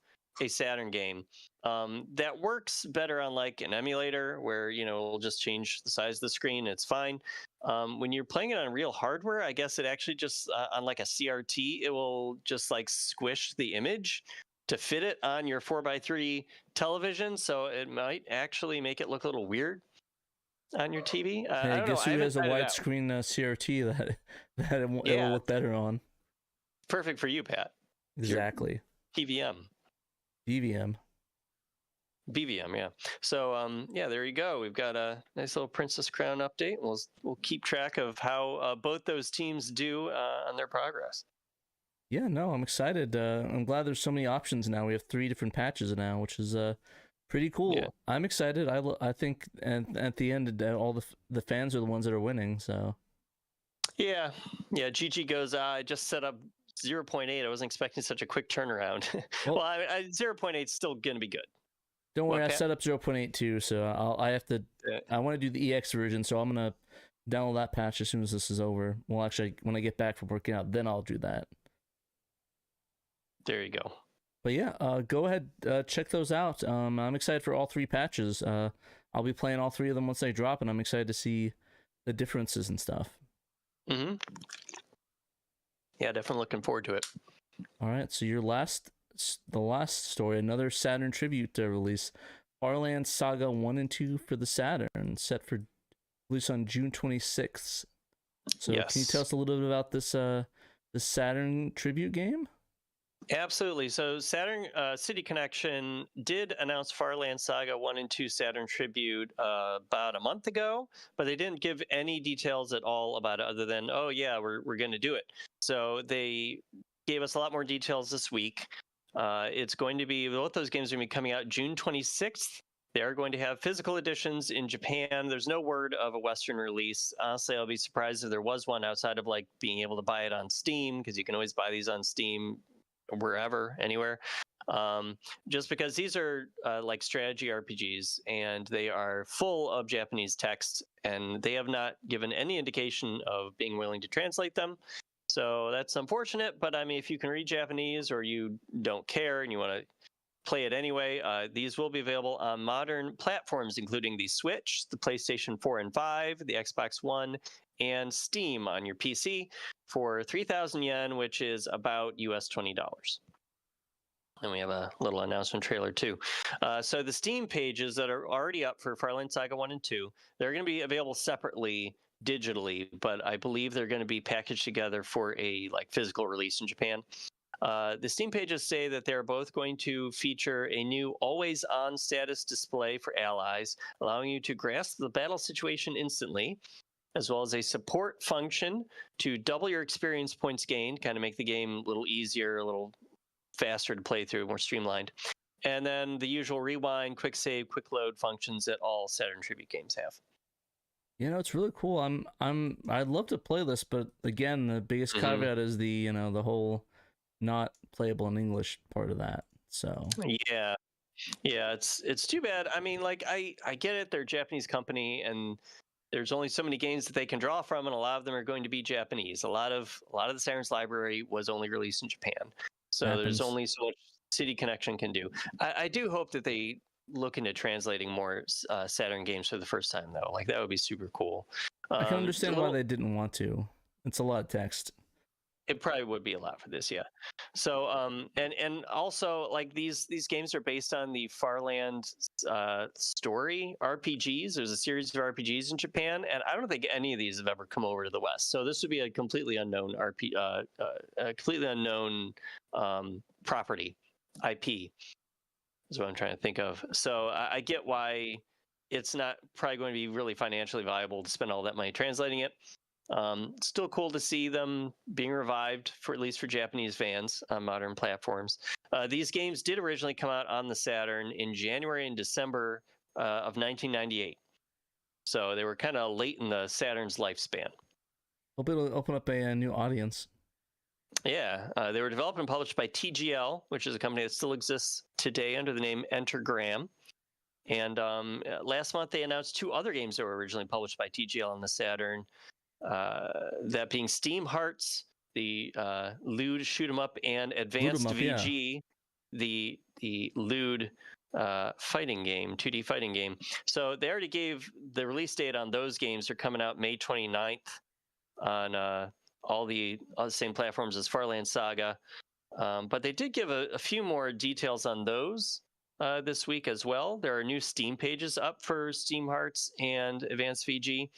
a Saturn game, that works better on like an emulator where, it'll just change the size of the screen. It's fine. When you're playing it on real hardware, I guess it actually just, on like a CRT, it will just like squish the image to fit it on your 4x3 television. So it might actually make it look a little weird on your TV. I guess who has a widescreen CRT that it'll look better on. Perfect for you, Pat. Exactly. TVM. BVM, yeah. So, there you go. We've got a nice little Princess Crown update. We'll keep track of how both those teams do on their progress. Yeah, no, I'm excited. I'm glad there's so many options now. We have 3 different patches now, which is pretty cool. Yeah. I'm excited. I think at the end, all the fans are the ones that are winning. So. Yeah. GG goes. I just set up 0.8. I wasn't expecting such a quick turnaround. Well, 0.8 is still going to be good. Don't worry, I set up 0.8 too, so I want to do the EX version, so I'm going to download that patch as soon as this is over. Well, actually, when I get back from working out, then I'll do that. There you go. But yeah, go ahead, check those out. I'm excited for all 3 patches. I'll be playing all 3 of them once they drop, and I'm excited to see the differences and stuff. Mm-hmm. Yeah, definitely looking forward to it. All right, so the last story, another Saturn tribute release, Farland Saga 1 and 2 for the Saturn, set for release on June 26th. So yes. Can you tell us a little bit about this Saturn tribute game? Absolutely. So Saturn City Connection did announce Farland Saga 1 and 2 Saturn Tribute about a month ago, but they didn't give any details at all about it other than, oh yeah, we're going to do it. So they gave us a lot more details this week. It's going to be, both those games are going to be coming out June 26th. They are going to have physical editions in Japan. There's no word of a Western release. Honestly, I'll be surprised if there was one outside of like being able to buy it on Steam, because you can always buy these on Steam wherever, anywhere. Just because these are like strategy RPGs, and they are full of Japanese text, and they have not given any indication of being willing to translate them. So that's unfortunate, but I mean, if you can read Japanese or you don't care and you want to play it anyway, these will be available on modern platforms, including the Switch, the PlayStation 4 and 5, the Xbox One, and Steam on your PC for 3,000 yen, which is about US $20. And we have a little announcement trailer too. So the Steam pages that are already up for Farland Saga 1 and 2, they're going to be available separately digitally, but I believe they're going to be packaged together for a like physical release in Japan. The Steam pages say that they're both going to feature a new always-on status display for allies, allowing you to grasp the battle situation instantly, as well as a support function to double your experience points gained, kind of make the game a little easier, a little faster to play through, more streamlined. And then the usual rewind, quick save, quick load functions that all Saturn Tribute games have. You know, it's really cool. I'd love to play this, but again, the biggest caveat is the whole not playable in English part of that. So yeah, it's too bad. I mean, like I get it. They're a Japanese company, and there's only so many games that they can draw from, and a lot of them are going to be Japanese. A lot of the Saturn's library was only released in Japan, so there's only so much City Connection can do. I do hope that they look into translating more Saturn games for the first time, though. Like, that would be super cool. I can understand why they didn't want to. It's a lot of text. It probably would be a lot for this, yeah. So, and also, like, these games are based on the Farland story RPGs. There's a series of RPGs in Japan, and I don't think any of these have ever come over to the West. So this would be a completely unknown property, IP. Is what I'm trying to think of. So I get why it's not probably going to be really financially viable to spend all that money translating it. Still cool to see them being revived, for at least for Japanese fans on modern platforms. These games did originally come out on the Saturn in January and December of 1998. So they were kind of late in the Saturn's lifespan. Hope it'll open up a new audience. Yeah, they were developed and published by TGL, which is a company that still exists today under the name Entergram. And last month they announced 2 other games that were originally published by TGL on the Saturn. That being Steam Hearts, the lewd shoot 'em up, and Advanced VG, the lewd fighting game, 2D fighting game. So they already gave the release date on those games. They're coming out May 29th on all the same platforms as Farland Saga. But they did give a few more details on those this week as well. There are new Steam pages up for Steam Hearts and Advanced VG.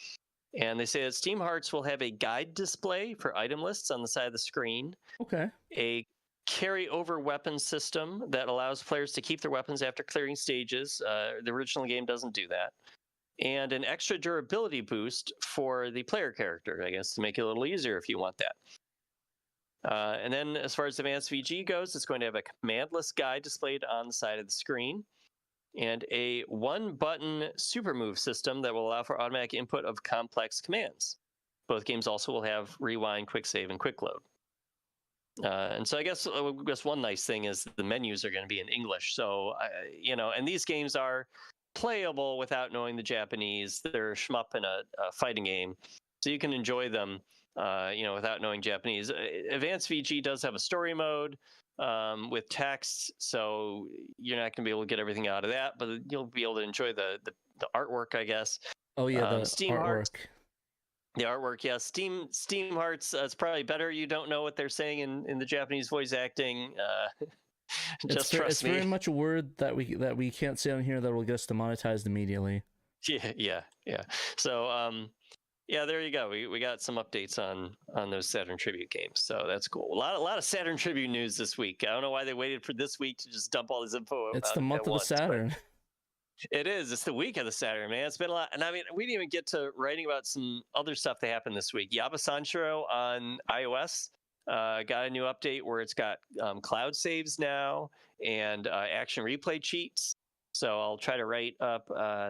And they say that Steam Hearts will have a guide display for item lists on the side of the screen. Okay. A carry-over weapon system that allows players to keep their weapons after clearing stages. The original game doesn't do that. And an extra durability boost for the player character, I guess, to make it a little easier if you want that. And then as far as Advanced VG goes, it's going to have a command list guide displayed on the side of the screen, and a one-button super move system that will allow for automatic input of complex commands. Both games also will have rewind, quick save, and quick load. And so I guess one nice thing is the menus are going to be in English. So, and these games are playable without knowing the Japanese. They're shmup in a fighting game, so you can enjoy them, without knowing Japanese. Advanced VG does have a story mode with text, so you're not going to be able to get everything out of that, but you'll be able to enjoy the artwork, I guess. Oh yeah, the Steam artwork. Hearts, the artwork, yeah. Steam Hearts, it's probably better you don't know what they're saying in the Japanese voice acting. Just trust me. It's very much a word that we can't say on here that will get us demonetized immediately. Yeah. So yeah, there you go. We got some updates on those Saturn Tribute games, so that's cool. A lot of Saturn Tribute news this week. I don't know why they waited for this week to just dump all this info. It's the month of the Saturn. It is. It's the week of the Saturn, man. It's been a lot, and I mean, we didn't even get to writing about some other stuff that happened this week. Yabasan SHIRO on iOS got a new update where it's got cloud saves now and action replay cheats. So I'll try to write up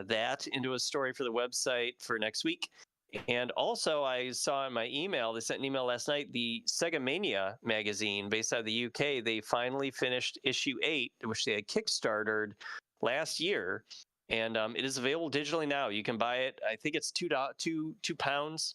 that into a story for the website for next week. And also, I saw in my email, they sent an email last night, the Sega Mania magazine based out of the UK, they finally finished issue 8, which they had kickstarted last year. And it is available digitally now. You can buy it. I think it's £2.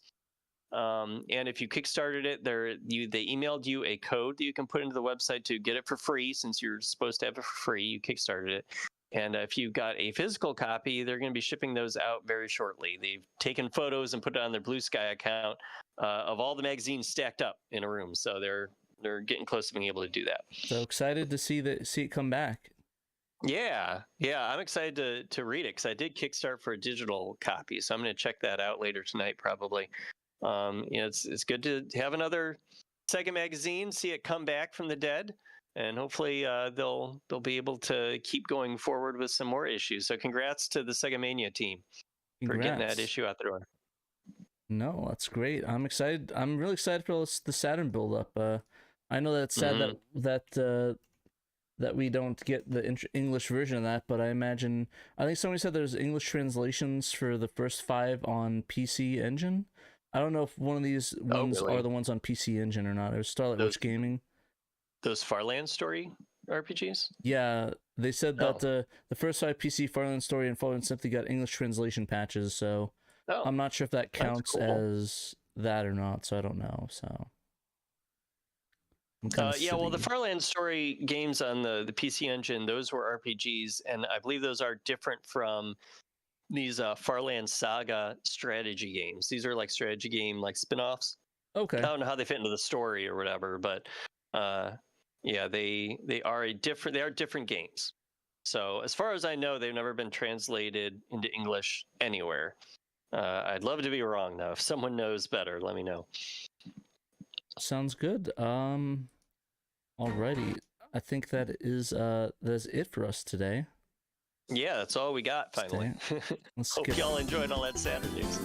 And if you kickstarted it, they emailed you a code that you can put into the website to get it for free, since you're supposed to have it for free. You kickstarted it. And if you've got a physical copy, they're going to be shipping those out very shortly. They've taken photos and put it on their Blue Sky account of all the magazines stacked up in a room. So they're getting close to being able to do that. So excited to see it come back. Yeah, I'm excited to read it because I did kickstart for a digital copy. So I'm going to check that out later tonight, probably. It's good to have another Sega Magazine, see it come back from the dead, and hopefully they'll be able to keep going forward with some more issues. So congrats to the Sega Mania team for getting that issue out the door. No, that's great. I'm excited. I'm really excited for the Saturn build up. I know that it's sad that we don't get the English version of that, but I think somebody said there's English translations for the first 5 on PC Engine. I don't know if one of these ones are the ones on PC Engine or not. It was Starlight Witch Gaming. Those Farland Story RPGs? Yeah, they said that the first 5 PC Farland Story and Farland Symphony got English translation patches, so I'm not sure if that counts as that or not, so I don't know. So well, the Farland Story games on the PC Engine, those were RPGs, and I believe those are different from these Farland Saga strategy games. These are like strategy game like spin-offs. Okay. I don't know how they fit into the story or whatever, but they are different games. So as far as I know, they've never been translated into English anywhere. I'd love to be wrong though. If someone knows better, let me know. Sounds good. Alrighty. I think that's it for us today. Yeah, that's all we got finally. Hope y'all enjoyed all that Saturn news.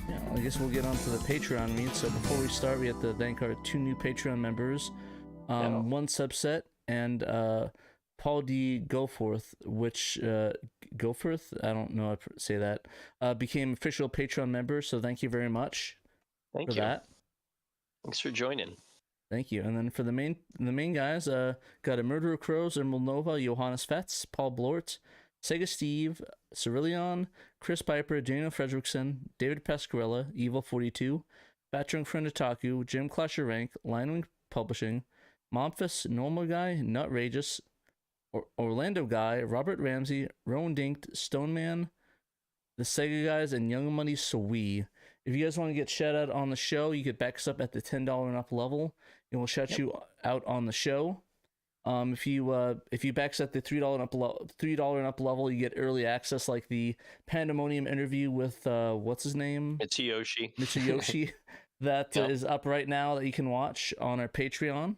Yeah, I guess we'll get on to the Patreon read. So before we start, we have to thank our 2 new Patreon members. One subset and Paul D. Goforth, which Goforth, I don't know how to say that, became official Patreon member. So thank you very much for that. Thanks for joining. Thank you. And then for the main guys, got a Murderer Crows, Emerald Nova, Johannes Fetz, Paul Blort, Sega Steve, Cerillion, Chris Piper, Daniel Fredrickson, David Pescarella, Evil 42, Fat Drunk Friend Otaku, Jim Clasher Rank, Linewing Publishing, Momphis, Normal Guy, Nutrageous, Orlando Guy, Robert Ramsey, Rowan Dinked, Stoneman, the Sega Guys, and Young Money Sawee. If you guys want to get shout out on the show, you could back us up at the $10 and up level, and we'll shout you out on the show. If you back us at the $3 and up level, you get early access, like the Pandemonium interview with what's his name? Mitsuyoshi. That is up right now that you can watch on our Patreon.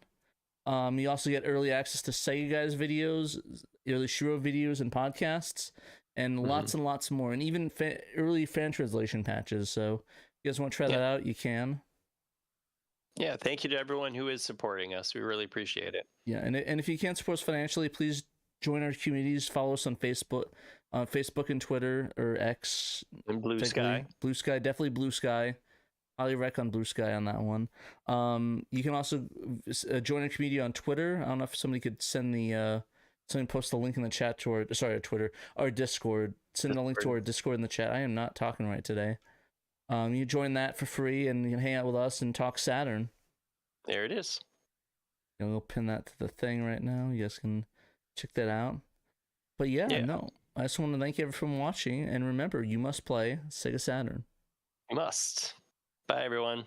You also get early access to Sega Guys videos, early SHIRO videos and podcasts, and lots and lots more, and even early fan translation patches. So if you guys want to try that out, you can. Yeah, thank you to everyone who is supporting us. We really appreciate it. Yeah, and if you can't support us financially, please join our communities. Follow us on Facebook and Twitter, or X. And Blue Sky. Blue Sky, definitely Blue Sky. Highly rec on Blue Sky on that one. You can also join our community on Twitter. I don't know if somebody could send somebody post a link in the chat to our Twitter, our Discord. Send a link to our Discord in the chat. I am not talking right today. You join that for free, and you can hang out with us and talk Saturn. There it is. We'll pin that to the thing right now. You guys can check that out. But no, I just want to thank everyone for watching, and remember, you must play Sega Saturn. You must. Bye, everyone.